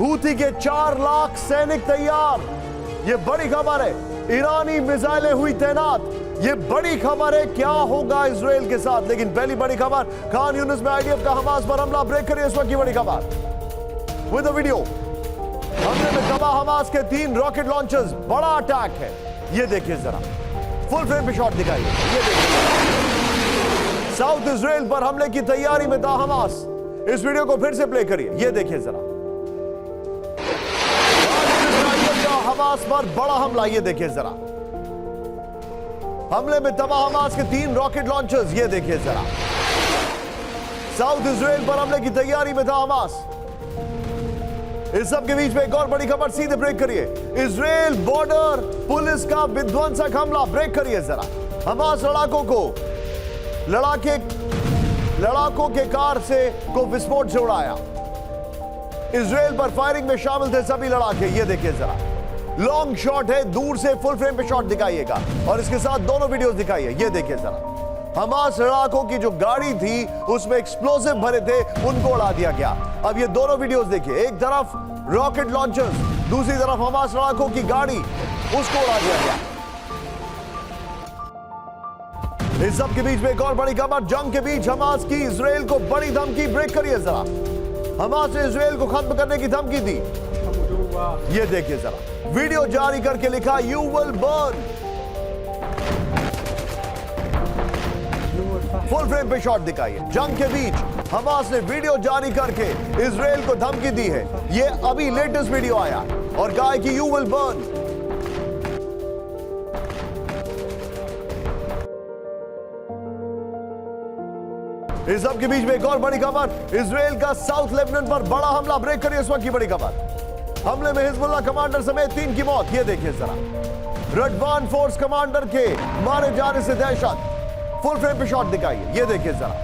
Houthi के 4 लाख सैनिक तैयार। ये बड़ी खबर है। ईरानी मिसाइलें हुई तैनात। ये बड़ी खबर है। क्या होगा इजराइल के साथ? लेकिन पहली बड़ी खबर, खान यूनिस में आईडीएफ का हमास पर हमला। ब्रेक करिए इस वक्त की बड़ी खबर विद द वीडियो। हमले में तबाह हमास के 3 रॉकेट लॉन्चर्स। बड़ा अटैक है। ये देखिए जरा, फुल फ्रेम पे शॉट दिखाइए। ये देखिए, साउथ इजराइल पर हमले की तैयारी में था हमास। इस वीडियो को फिर से प्ले करिए। ये देखिए जरा, हमास पर बड़ा हमला। ये देखिए जरा, हमले में तबाह हमास के 3 रॉकेट लॉन्चर्स। ये देखिए जरा, साउथ इजराइल पर हमले की तैयारी में था हमास। इस सब के बीच में एक और बड़ी खबर। सीधे ब्रेक करिए। इजराइल बॉर्डर पुलिस का विध्वंसक हमला। ब्रेक करिए जरा। हमास लड़ाकों के कार से को विस्फोट से उड़ाया। इजराइल पर फायरिंग में शामिल थे सभी लड़ाके। ये देखिए जरा, लॉन्ग शॉट है, दूर से फुल फ्रेम पे शॉट दिखाइएगा और इसके साथ दोनों वीडियोस दिखाइए। ये देखिए जरा, हमास लड़ाकों की जो गाड़ी थी उसमें एक्सप्लोसिव भरे थे, उनको उड़ा दिया गया। अब ये दोनों वीडियोस देखिए, एक तरफ रॉकेट लॉन्चर्स, दूसरी तरफ हमास लड़ाकों की गाड़ी, उसको उड़ा दिया गया। इस सब के बीच में एक और बड़ी खबर। जंग के बीच हमास की इजराइल को बड़ी धमकी। ब्रेक करिए जरा, हमास ने इजराइल को खत्म करने की धमकी दी। ये देखिए जरा, वीडियो जारी करके लिखा you will burn. Full frame पे शॉट दिखाइए। जंग के बीच हमास ने वीडियो जारी करके इजराइल को धमकी दी है। ये अभी लेटेस्ट वीडियो आया और कहा कि यू विल बर्न। इस सब के बीच में एक और बड़ी खबर। इजराइल का साउथ लेबनान पर बड़ा हमला। ब्रेक करिए इस वक्त की बड़ी खबर। हमले में हिजबुल्लाह कमांडर समेत 3 की मौत। ये देखिए जरा, रडवान फोर्स कमांडर के मारे जाने से दहशत। फुल फ्रेम पे शॉट दिखाइए। ये देखिए जरा,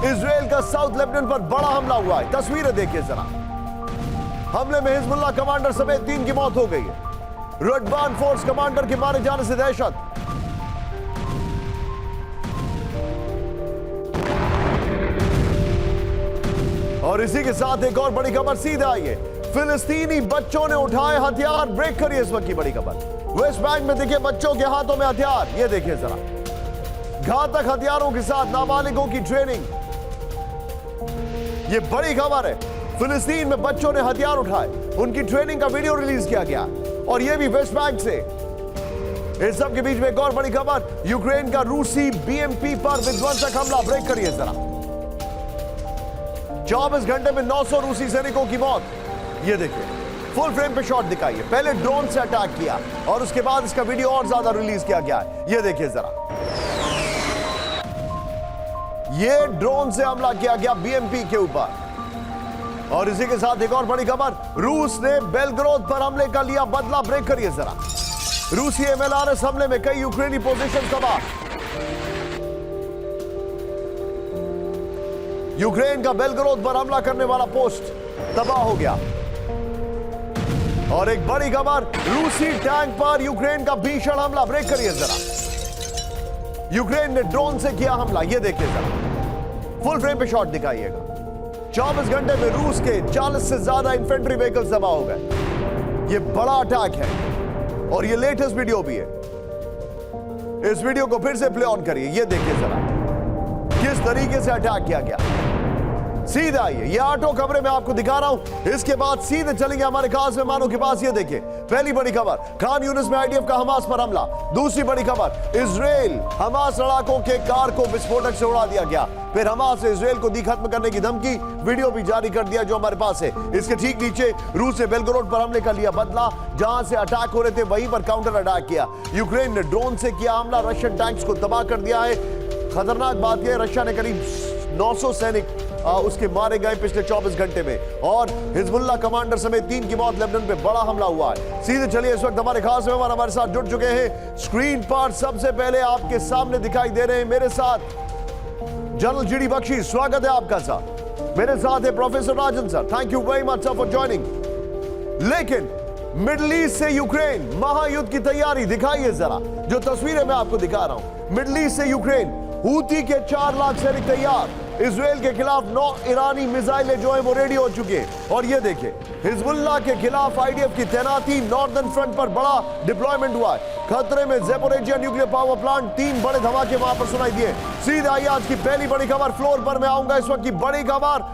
इजराइल का साउथ लेबनान पर बड़ा हमला हुआ है। तस्वीरें देखिए जरा, हमले में हिजबुल्लाह कमांडर समेत 3 की मौत हो गई है। रडवान फोर्स कमांडर के मारे जाने से दहशत। और इसी के साथ एक और बड़ी खबर सीधे आई है। फिलिस्तीनी बच्चों ने उठाए हथियार। ब्रेक करिए इस वक्त की बड़ी खबर। वेस्ट बैंक में देखिए बच्चों के हाथों में हथियार। ये देखिए जरा, घातक हथियारों के साथ नाबालिगों की ट्रेनिंग। ये बड़ी खबर है। फिलिस्तीन में बच्चों ने हथियार उठाए, उनकी ट्रेनिंग का वीडियो रिलीज किया गया और यह भी वेस्ट बैंक से। इस सब के बीच में एक और बड़ी खबर। यूक्रेन का रूसी बीएमपी पर विध्वंसक हमला। ब्रेक करिए जरा, 24 घंटे में 900 रूसी सैनिकों की मौत। ये देखिए, फुल फ्रेम पे शॉट दिखाइए। पहले ड्रोन से अटैक किया और उसके बाद इसका वीडियो और ज्यादा रिलीज किया गया है। ये देखिए जरा, ये ड्रोन से हमला किया गया बीएमपी के ऊपर। और इसी के साथ एक और बड़ी खबर। रूस ने बेलग्रोद पर हमले का लिया बदला। ब्रेक करिए जरा, रूसी एमएलआरएस हमले में कई यूक्रेनी पोजीशन तबाह। यूक्रेन का बेलग्रोद पर हमला करने वाला पोस्ट तबाह हो गया। और एक बड़ी खबर, रूसी टैंक पर यूक्रेन का भीषण हमला। ब्रेक करिए जरा, यूक्रेन ने ड्रोन से किया हमला। यह देखिए जरा, फुल फ्रेम पे शॉट दिखाइएगा। 24 घंटे में रूस के 40 से ज्यादा इन्फेंट्री व्हीकल्स तबाह हो गए। यह बड़ा अटैक है और यह लेटेस्ट वीडियो भी है। इस वीडियो को फिर से प्ले ऑन करिए। यह देखिए जरा, किस तरीके से अटैक किया गया। सीधे आइए, ये 8 खबरें मैं आपको दिखा रहा हूं। इसके बाद सीधे चलेंगे हमारे खास मेहमानों के पास। ये देखिए, पहली बड़ी खबर, खान यूनिस में आईडीएफ का हमास पर हमला। दूसरी बड़ी खबर, इजराइल हमास लड़ाकों के कार को विस्फोटक से उड़ा दिया गया। फिर हमास ने इजराइल को दी खत्म करने की धमकी। वीडियो भी जारी कर दिया जो हमारे पास है। इसके ठीक नीचे, रूस ने बेलग्रोद पर हमले का लिया बदला। जहां से अटैक हो रहे थे वहीं पर काउंटर अटैक किया। यूक्रेन ने ड्रोन से किया हमला, रशियन टैंक्स को तबाह कर दिया है। खतरनाक बात यह है, रशिया ने करीब 900 सैनिक उसके मारे गए पिछले 24 घंटे में। और हिजबुल्लाह कमांडर समेत 3 की मौत। लेबनान पे बड़ा हमला हुआ है। सीधे चलिए, इस वक्त हमारे खास मेहमान हमारे साथ जुड़ चुके हैं। स्क्रीन पर सबसे पहले आपके सामने दिखाई दे रहे हैं मेरे साथ जनरल जीडी बख्शी। स्वागत है आपका सर। मेरे साथ है professor Rajan sir. Thank you very much sir for joining. लेकिन मिडिल ईस्ट से यूक्रेन महायुद्ध की तैयारी दिखाइए जरा। जो तस्वीरें मैं आपको दिखा रहा हूं, मिडिल ईस्ट से यूक्रेन, हूथी के 4 लाख सैनिक तैयार। इजराइल के खिलाफ 9 ईरानी मिसाइलें जो है वो रेडी हो चुकी है। और ये देखिए, हिजबुल्लाह के खिलाफ आईडीएफ की तैनाती, नॉर्दर्न फ्रंट पर बड़ा डिप्लॉयमेंट हुआ है। खतरे में ज़ैपोरिज़िया न्यूक्लियर पावर प्लांट, 3 बड़े धमाके वहां पर सुनाई दिए। सीधे आइए आज की पहली बड़ी खबर फ्लोर पर मैं आऊंगा। इस वक्त की बड़ी खबर,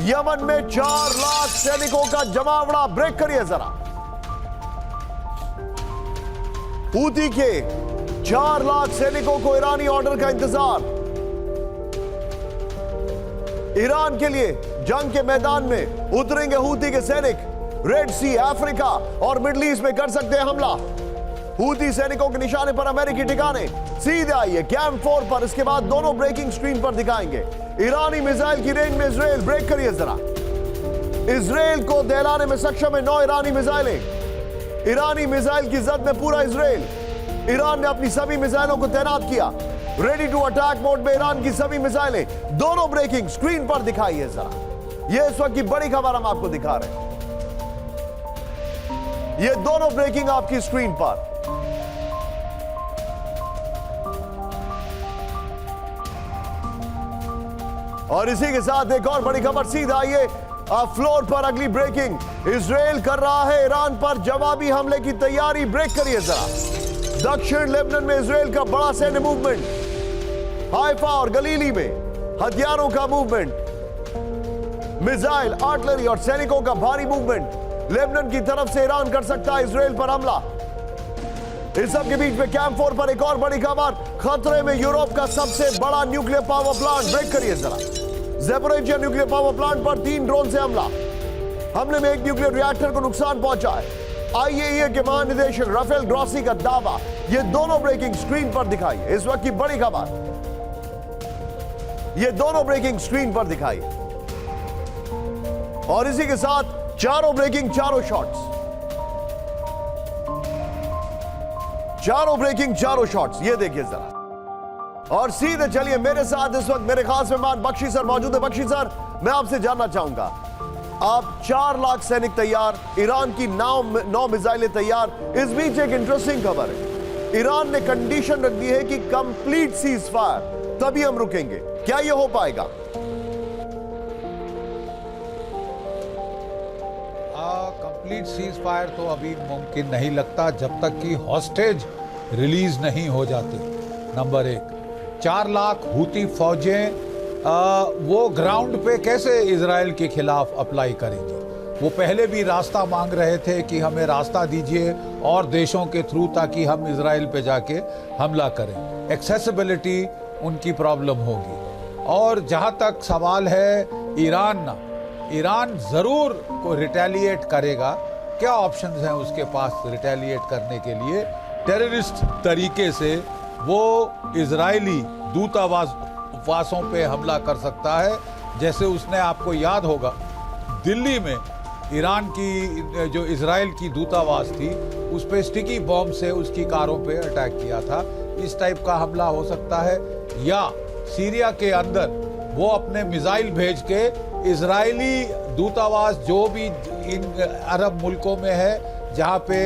यमन में 4 लाख सैनिकों का जमावड़ा। ब्रेक करिए जरा। हूती के 4 लाख सैनिकों को ईरानी ऑर्डर का इंतजार। ईरान के लिए जंग के मैदान में उतरेंगे हूती के सैनिक। रेड सी, अफ्रीका और मिडिल ईस्ट में कर सकते हैं हमला। हूती सैनिकों के निशाने पर अमेरिकी ठिकाने। सीधे आइए कैंप 4 पर। इसके बाद दोनों ब्रेकिंग स्क्रीन पर दिखाएंगे। ईरानी मिसाइल की रेंज में इजराइल। ब्रेक करिए जरा। इजराइल को दहलाने में सक्षम है 9 ईरानी मिसाइलें। ईरानी मिसाइल की जद में पूरा इजराइल। ईरान ने अपनी सभी मिसाइलों को तैनात किया। रेडी टू अटैक मोड में ईरान की सभी मिसाइलें। दोनों ब्रेकिंग स्क्रीन पर दिखाइए जरा। यह इस वक्त की बड़ी खबर हम आपको दिखा रहे हैं। ये दोनों ब्रेकिंग आपकी स्क्रीन पर। और इसी के साथ एक और बड़ी खबर। सीधा आइए फ्लोर पर अगली ब्रेकिंग। इजराइल कर रहा है ईरान पर जवाबी हमले की तैयारी। ब्रेक करिए जरा। दक्षिण लेबनान में इजराइल का बड़ा सैन्य मूवमेंट। हाइफा और गलीली में हथियारों का मूवमेंट, मिसाइल, आर्टिलरी और सैनिकों का भारी मूवमेंट। लेबनान की तरफ से ईरान कर सकता है इजराइल पर हमला। इस सब के बीच में कैंप 4 पर एक और बड़ी खबर। खतरे में यूरोप का सबसे बड़ा न्यूक्लियर पावर प्लांट। ब्रेक करिए जरा। ज़ैपोरिज़िया न्यूक्लियर पावर प्लांट पर 3 ड्रोन से हमला। हमले में एक न्यूक्लियर रिएक्टर को नुकसान पहुंचा है। आईएईए के महानिदेशक राफेल ग्रॉसी का दावा। ये दोनों ब्रेकिंग स्क्रीन पर दिखाइए। इस वक्त की बड़ी खबर, ये दोनों ब्रेकिंग स्क्रीन पर दिखाइए। और इसी के साथ चारों ब्रेकिंग, चारों शॉट्स, चारों ब्रेकिंग, चारों शॉट्स। ये देखिए जरा। और सीधे चलिए मेरे साथ इस वक्त मेरे खास मेहमान बख्शी सर मौजूद है। बख्शी सर, मैं आपसे जानना चाहूंगा, आप 4 लाख सैनिक तैयार, ईरान की 9 मिसाइलें तैयार। इस बीच एक इंटरेस्टिंग खबर है। ईरान ने कंडीशन रख दी है कि कंप्लीट सीज फायर, तभी हम रुकेंगे। क्या यह हो पाएगा? कंप्लीट सीज फायर तो अभी मुमकिन नहीं लगता जब तक कि हॉस्टेज रिलीज नहीं हो जाते। नंबर 1, 4 लाख हूती फौजें वो ग्राउंड पे कैसे इजराइल के खिलाफ अप्लाई करेंगे? वो पहले भी रास्ता मांग रहे थे कि हमें रास्ता दीजिए और देशों के थ्रू, ताकि हम इजराइल पे जाके हमला करें। एक्सेसिबिलिटी उनकी प्रॉब्लम होगी। और जहां तक सवाल है ईरान जरूर को रिटेलिएट करेगा। क्या ऑप्शंस हैं उसके पास रिटेलिएट करने के लिए? टेररिस्ट तरीके से वो इजरायली दूतावासों पे हमला कर सकता है। जैसे उसने, आपको याद होगा, दिल्ली में ईरान की जो इजराइल की दूतावास थी उस पे स्टिकी बॉम्ब से उसकी कारों पे अटैक किया था। इस टाइप का हमला हो सकता है। या सीरिया के अंदर वो अपने मिसाइल भेज के इजरायली दूतावास जो भी इन अरब मुल्कों में है जहाँ पे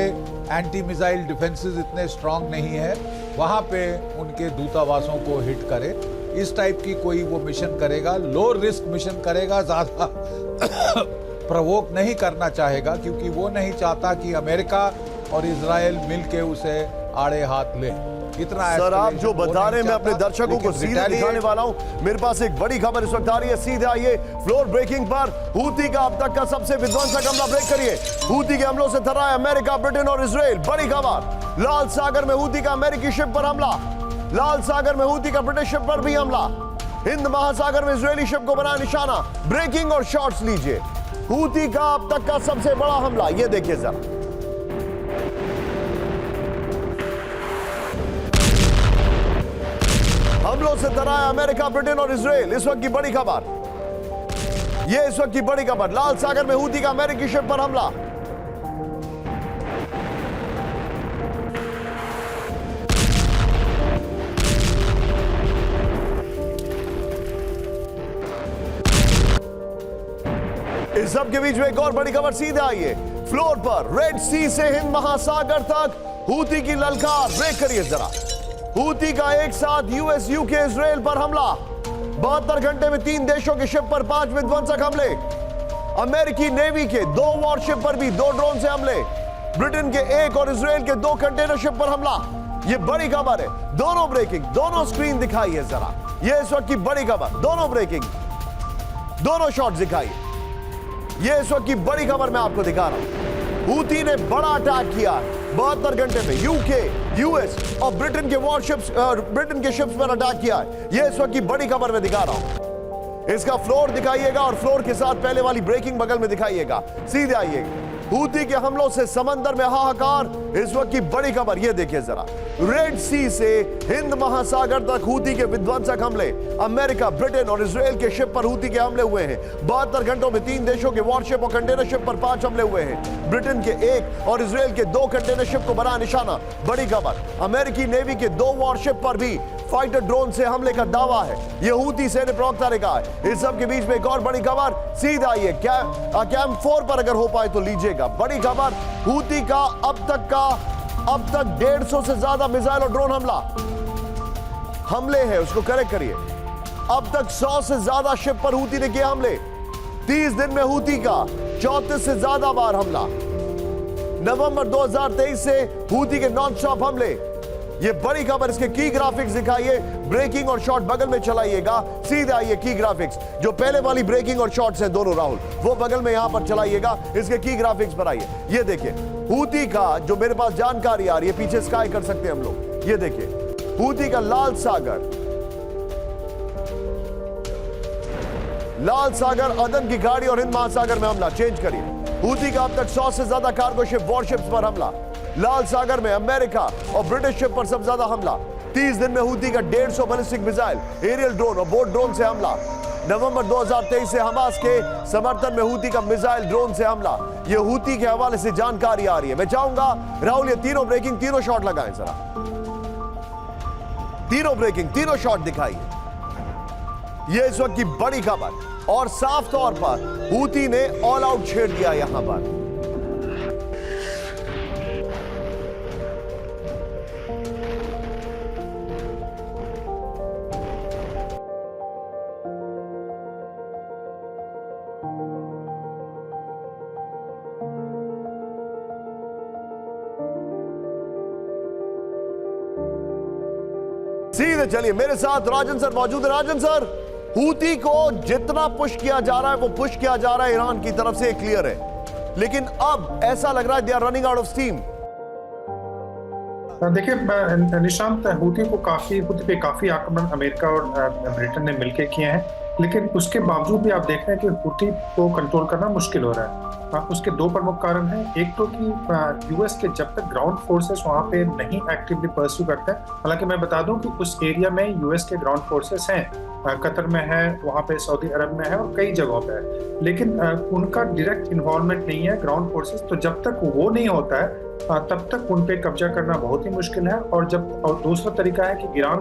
एंटी मिसाइल डिफेंसेस इतने स्ट्रांग नहीं है, वहाँ पे उनके दूतावासों को हिट करे। इस टाइप की कोई वो मिशन करेगा। लो रिस्क मिशन करेगा, ज़्यादा प्रवोक नहीं करना चाहेगा, क्योंकि वो नहीं चाहता कि अमेरिका और इजराइल मिलके उसे आड़े हाथ ले। इतना सर आप जो बता रहे हैं मैं अपने दर्शकों को सीधे दिखाने वाला हूं। मेरे पास एक बड़ी खबर इस वक्त आ रही है। सीधे आइए फ्लोर ब्रेकिंग पर। हूती का अब तक का सबसे विध्वंसक हमला। ब्रेक करिए। हूती के हमलों से थर्रा है अमेरिका, ब्रिटेन और इजराइल। बड़ी खबर, लाल सागर में हूती का अमेरिकी शिप पर हमला। लाल सागर में हूती का ब्रिटिश शिप पर भी हमला। हिंद महासागर में इजरायली शिप को बना निशाना। ब्रेकिंग और शॉट्स लीजिए। हूती का अब तक का सबसे बड़ा हमला, यह देखिए जरा। हमलों से डरा है अमेरिका, ब्रिटेन और इजराइल। इस वक्त की बड़ी खबर, यह इस वक्त की बड़ी खबर। लाल सागर में हूती का अमेरिकी शिप पर हमला। इस सब के बीच में एक और बड़ी खबर। सीधे आइए फ्लोर पर। रेड सी से हिंद महासागर तक हूती की ललकार। ब्रेक करिए जरा। हूती का एक साथ यूएस, यूके, इजराइल पर हमला। 72 घंटे में 3 देशों के शिप पर 5 विध्वंसक हमले। अमेरिकी नेवी के 2 वॉरशिप पर भी 2 ड्रोन से हमले। ब्रिटेन के 1 और इजराइल के 2 कंटेनर शिप पर हमला। यह बड़ी खबर है। दोनों ब्रेकिंग, दोनों स्क्रीन दिखाइए जरा। यह इस वक्त की बड़ी खबर, दोनों ब्रेकिंग, दोनों शॉट्स दिखाइए। यह इस वक्त की बड़ी खबर मैं आपको दिखा रहा हूं। हूती ने बड़ा अटैक किया 72 घंटे में। यूके, यूएस और ब्रिटेन के वॉरशिप्स, ब्रिटेन के शिप्स पर अटैक किया है। यह इस वक्त की बड़ी खबर मैं दिखा रहा हूं। इसका फ्लोर दिखाइएगा और फ्लोर के साथ पहले वाली ब्रेकिंग बगल में दिखाइएगा। सीधे आइएगा। हूती के हमलों से समंदर में हाहाकार, इस वक्त की बड़ी खबर यह देखिए जरा। रेड सी से हिंद महासागर तक हूती के विध्वंसक हमले। अमेरिका, ब्रिटेन और इजराइल के शिप पर हूती के हमले हुए हैं। 72 घंटों में 3 देशों के वॉरशिप और कंटेनर शिप पर 5 हमले हुए हैं। ब्रिटेन के 1 और इजराइल के 2 कंटेनर शिप को बना निशाना। बड़ी खबर, अमेरिकी नेवी के 2 वॉरशिप पर भी फाइटर ड्रोन से हमले का दावा है। यह हूती सैन्य प्रवक्ता ने कहा है। इस सब के बीच में एक और बड़ी खबर, सीधा आइए कैंप 4 पर अगर हो पाए तो लीजिएगा। बड़ी खबर, हूती का अब तक 150 से ज्यादा मिसाइल और ड्रोन हमले हैं। उसको करेक्ट करिए। अब तक 100 से ज्यादा शिप पर हूती ने किए हमले। 30 दिन में हूती का 34 से ज्यादा बार हमला। नवंबर 2023 से हूती के नॉन स्टॉप हमले। ये बड़ी खबर, इसके की ग्राफिक्स दिखाइए। ब्रेकिंग और शॉट बगल में चलाइएगा। सीधे आइए की ग्राफिक्स, जो पहले वाली ब्रेकिंग और शॉट्स हैं दोनों राहुल, वो बगल में यहां पर चलाइएगा। इसके की ग्राफिक्स पर आइए। ये देखिए हूती का, जो मेरे पास जानकारी आ रही है, पीछे स्काई कर सकते हैं हम लोग। ये देखिए हूती का लाल सागर, अदन की गाड़ी और हिंद महासागर में हमला। चेंज करिए। हूती का अब तक 100 से ज्यादा कार्गो शिप, वॉरशिप्स पर हमला। लाल सागर में अमेरिका और ब्रिटिश शिप पर सबसे ज्यादा हमला। 30 दिन में हूती का 150 बैलिस्टिक मिसाइल, एरियल ड्रोन और बोट ड्रोन से हमला। नवंबर 2023 से हमास के समर्थन में हूती का मिसाइल ड्रोन से हमला। यह हूती के हवाले से जानकारी आ रही है। मैं चाहूंगा राहुल ये तीनों ब्रेकिंग, तीनों शॉट लगाएं जरा। तीनों ब्रेकिंग, तीनों शॉट दिखाइए। यह इस वक्त की बड़ी खबर और साफ तौर पर हूती ने ऑल आउट छेड़ दिया यहां पर। सीधे चलिए, मेरे साथ राजन सर मौजूद है। राजन सर, हूती को जितना पुश किया जा रहा है वो पुश किया जा रहा है ईरान की तरफ से, क्लियर है, लेकिन अब ऐसा लग रहा है they are running out of steam. देखिए निशांत, हूती पे काफी आक्रमण अमेरिका और ब्रिटेन ने मिलकर किए हैं, लेकिन उसके बावजूद भी आप देख रहे हैं कि हूती को कंट्रोल करना मुश्किल हो रहा है। उसके 2 प्रमुख कारण हैं। एक तो कि यूएस के जब तक ग्राउंड फोर्सेस वहां पे नहीं एक्टिवली परस्यू करते हैं, हालांकि मैं बता दूं कि उस एरिया में यूएस के ग्राउंड फोर्सेस हैं, कतर में है, वहां पे सऊदी अरब में है और कई जगहों पे है, लेकिन उनका डायरेक्ट इन्वॉल्वमेंट नहीं है ग्राउंड फोर्सेस। तो जब तक वो नहीं होता है तब तक उन पे कब्जा करना बहुत ही मुश्किल है। और दूसरा तरीका है कि ईरान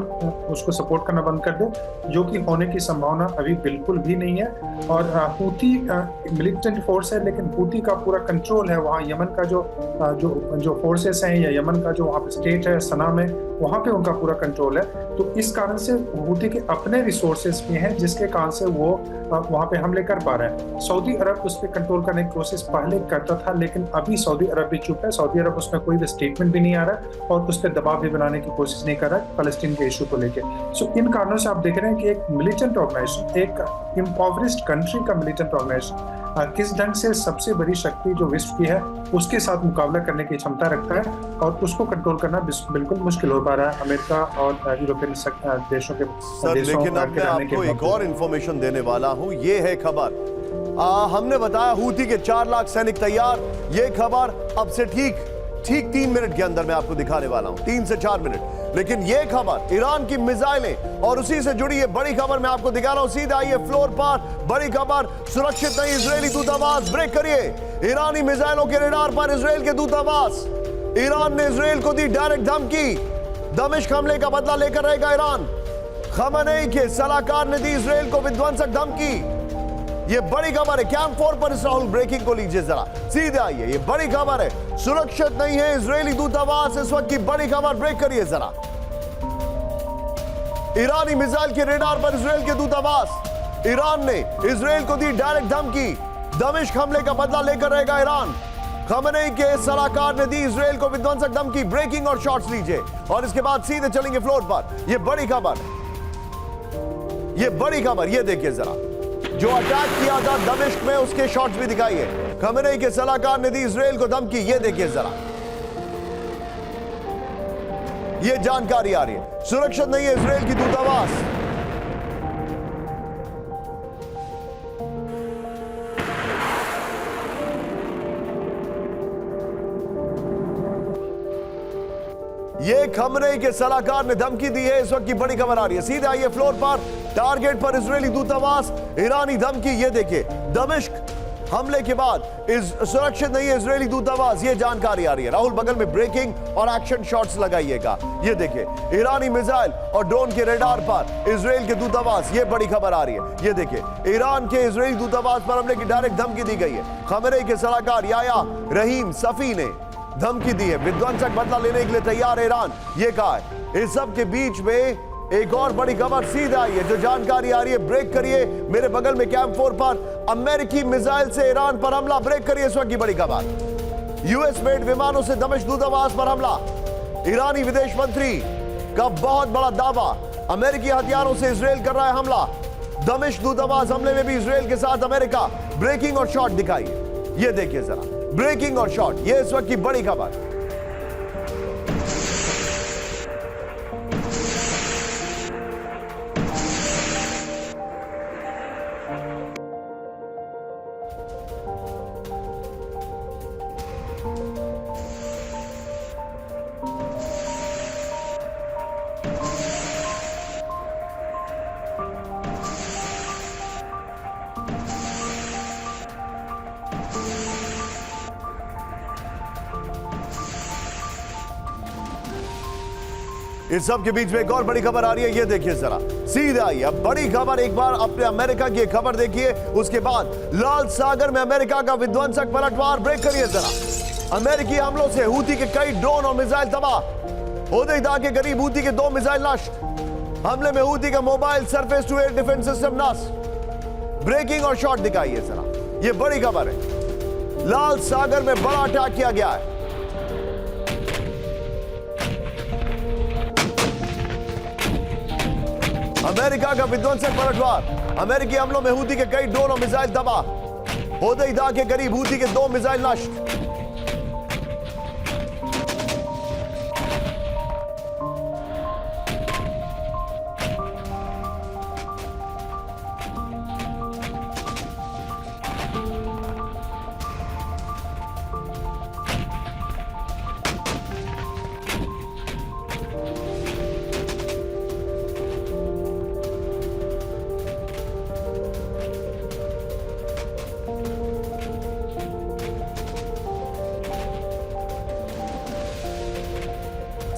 उसको सपोर्ट करना बंद कर दे, जो कि होने की संभावना अभी बिल्कुल भी नहीं है। और हूती मिलिटेंट फोर्स है, लेकिन हूती का पूरा कंट्रोल है वहाँ यमन का जो फोर्सेस हैं, या यमन का जो वहाँ पे स्टेट है सना में, वहाँ पे उनका पूरा कंट्रोल है। तो इस कारण से हूती के अपने रिसोर्सेस भी हैं, जिसके कारण से वो वहाँ पे हमले कर पा रहे हैं। सऊदी अरब उस पर कंट्रोल करने की कोशिश पहले करता था, लेकिन अभी सऊदी अरब भी चुप है। सऊदी अरब उसमें कोई भी स्टेटमेंट भी नहीं आ रहा है और उस पर दबाव भी बनाने की कोशिश नहीं कर रहा है फलस्तीन के इशू को लेके। सो इन कारणों से आप देख रहे हैं कि एक मिलिटेंट ऑर्गेनाइजेशन, एक इम्पॉवरिश्ड कंट्री का मिलिटेंट ऑर्गेनाइजेशन किस ढंग से सबसे बड़ी शक्ति जो विश्व की है उसके साथ मुकाबला करने की क्षमता रखता है, और उसको कंट्रोल करना बिल्कुल मुश्किल हो पा रहा है अमेरिका और यूरोपियन देशों के। सर लेकिन अब मैं आपको एक और इंफॉर्मेशन देने वाला हूं। ये है खबर, हमने बताया हूती के 4 लाख सैनिक तैयार। ये खबर अब से ठीक 3 मिनट के अंदर मैं आपको दिखाने वाला हूं, 3 से 4 मिनट। लेकिन ये खबर ईरान की मिसाइलें और उसी से जुड़ी ये बड़ी खबर मैं आपको दिखा रहा हूं। सीधा आइए फ्लोर पर। बड़ी खबर, सुरक्षित नहीं इजरायली दूतावास। ब्रेक करिए। ईरानी मिसाइलों के रडार पर इजराइल के दूतावास। ईरान ने इजराइल को दी डायरेक्ट धमकी, दमिश्क हमले का बदला लेकर रहेगा ईरान। खमेनेई के सलाहकार ने दी इजराइल को विध्वंसक धमकी। ये बड़ी खबर है। कैंप 4 पर इस राहुल ब्रेकिंग को लीजिए जरा। सीधे आइए, ये बड़ी खबर है। सुरक्षित नहीं है इजरायली दूतावास, इस वक्त की बड़ी खबर। ब्रेक करिए जरा। ईरानी मिसाइल के रेडार पर इजराइल के दूतावास। ईरान ने इजराइल को दी डायरेक्ट धमकी, दमिश्क हमले का बदला लेकर रहेगा ईरान। खमेनेई के सलाहकार ने दी इजराइल को विध्वंसक धमकी। ब्रेकिंग और शॉट्स लीजिए और इसके बाद सीधे चलेंगे फ्लोर पर। यह बड़ी खबर, यह बड़ी खबर, यह देखिए जरा, जो अटैक किया था दमिश्क में उसके शॉट्स भी दिखाइए। खमेनेई के सलाहकार ने दी इजराइल को धमकी, यह देखिए जरा, यह जानकारी आ रही है। सुरक्षित नहीं है इजराइल की दूतावास। ये खमेनेई के सलाहकार ने धमकी दी है, इस वक्त की बड़ी खबर आ रही है। सीधे आइए फ्लोर पर, टारगेट पर इजरायली दूतावास, ईरानी धमकी। ये देखिए, दमिश्क हमले के बाद सुरक्षित नहीं है इजरायली दूतावास, ये जानकारी आ रही है। राहुल बगल में ब्रेकिंग और एक्शन शॉट्स लगाइएगा। ये देखिए, ईरानी मिसाइल और ड्रोन के रेडार पर इजराइल के दूतावास, ये बड़ी खबर आ रही है। ये देखिए, ईरान के इजरायली दूतावास पर हमले की डायरेक्ट धमकी दी गई है। खमेनेई के सलाहकार याह्या रहीम सफी ने धमकी दी है, विध्वंसक बदला लेने के लिए तैयार है ईरान, ये कहा है। इस सब के बीच में एक और बड़ी खबर सीधे आई है, जो जानकारी आ रही है। ब्रेक करिए, मेरे बगल में कैंप 4 पर अमेरिकी मिसाइल से ईरान पर हमला। ब्रेक करिए, इस वक्त की बड़ी खबर। यूएस मेड विमानों से दमिश्क दूतावास पर हमला। ईरानी विदेश मंत्री का बहुत बड़ा दावा, अमेरिकी हथियारों से इजराइल कर रहा है हमला। दमिश्क दूतावास हमले में भी इजराइल के साथ अमेरिका। ब्रेकिंग और शॉट दिखाइए, ये देखिए जरा, ब्रेकिंग और शॉट, ये इस वक्त की बड़ी खबर। इस सब के बीच में एक और बड़ी खबर आ रही है, ये देखिए जरा, सीधे आई। अब बड़ी खबर, एक बार अपने अमेरिका की खबर देखिए, उसके बाद लाल सागर में अमेरिका का विध्वंसक पलटवार। ब्रेक करिए जरा। अमेरिकी हमलों से हूती के कई ड्रोन और मिसाइल तबाह। होदेइदा के करीब हूती के 2 मिसाइल नष्ट। हमले में हूती का mobile surface to air defence system नष्ट। ब्रेकिंग और शॉट दिखाइए जरा, ये बड़ी खबर है। लाल सागर में बड़ा अटैक किया गया है। अमेरिका का विध्वंसक पलटवार। अमेरिकी हमलों में हूती के कई ड्रोन और मिसाइल तबाह। होदेइदा के करीब हूती के 2 मिसाइल नष्ट।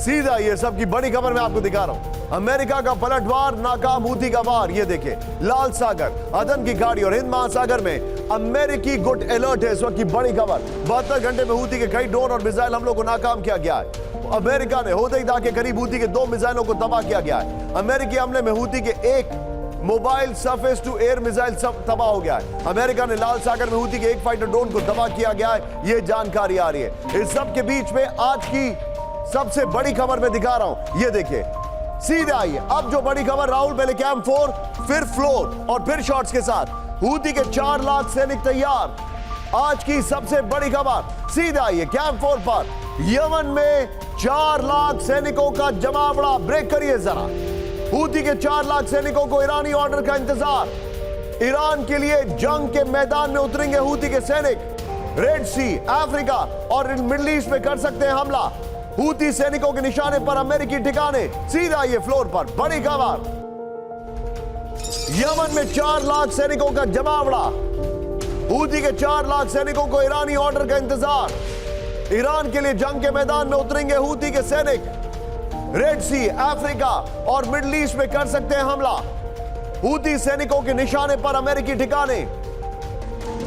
सीधा ये सब की बड़ी खबर मैं आपको दिखा रहा हूं। अमेरिका का पलटवार, नाकाम हूती का वार। ये देखिए, लाल सागर, अदन की खाड़ी और हिंद महासागर में अमेरिकी गुड अलर्ट है। इस वक्त की बड़ी खबर, 72 घंटे में हूती के कई ड्रोन और मिसाइल हमलों को नाकाम किया गया है। अमेरिका ने होदेइदा के करीब हूती के 2 मिसाइलों को तबाह किया गया है। अमेरिकी हमले में हूती के 1 mobile surface to air missile सब तबाह हो गया है। अमेरिका ने लाल सागर में हूती के 1 फाइटर ड्रोन को तबाह किया गया है। यह जानकारी आ रही है। इस सब के बीच में आज की सबसे बड़ी खबर मैं दिखा रहा हूं, ये देखिए, सीधे आइए। अब जो बड़ी खबर, राहुल पहले कैंप 4, फिर फ्लोर और फिर शॉट्स के साथ। हूती के 4 लाख सैनिक तैयार। आज की सबसे बड़ी खबर, सीधे आइए कैंप 4 पर। यमन में 4 लाख सैनिकों का जमावड़ा। ब्रेक करिए जरा। हूती के 4 लाख सैनिकों को ईरानी ऑर्डर का इंतजार। ईरान के लिए जंग के मैदान में उतरेंगे हूती के सैनिक। रेड सी, अफ्रीका और मिडिल ईस्ट में कर सकते हैं हमला। हूती सैनिकों के निशाने पर अमेरिकी ठिकाने। सीधा ये फ्लोर पर बड़ी खबर, यमन में 4 लाख सैनिकों का जमावड़ा। हूती के 4 लाख सैनिकों को ईरानी ऑर्डर का इंतजार। ईरान के लिए जंग के मैदान में उतरेंगे हूती के सैनिक। रेड सी, अफ्रीका और मिडिल ईस्ट में कर सकते हैं हमला। हूती सैनिकों के निशाने पर अमेरिकी ठिकाने।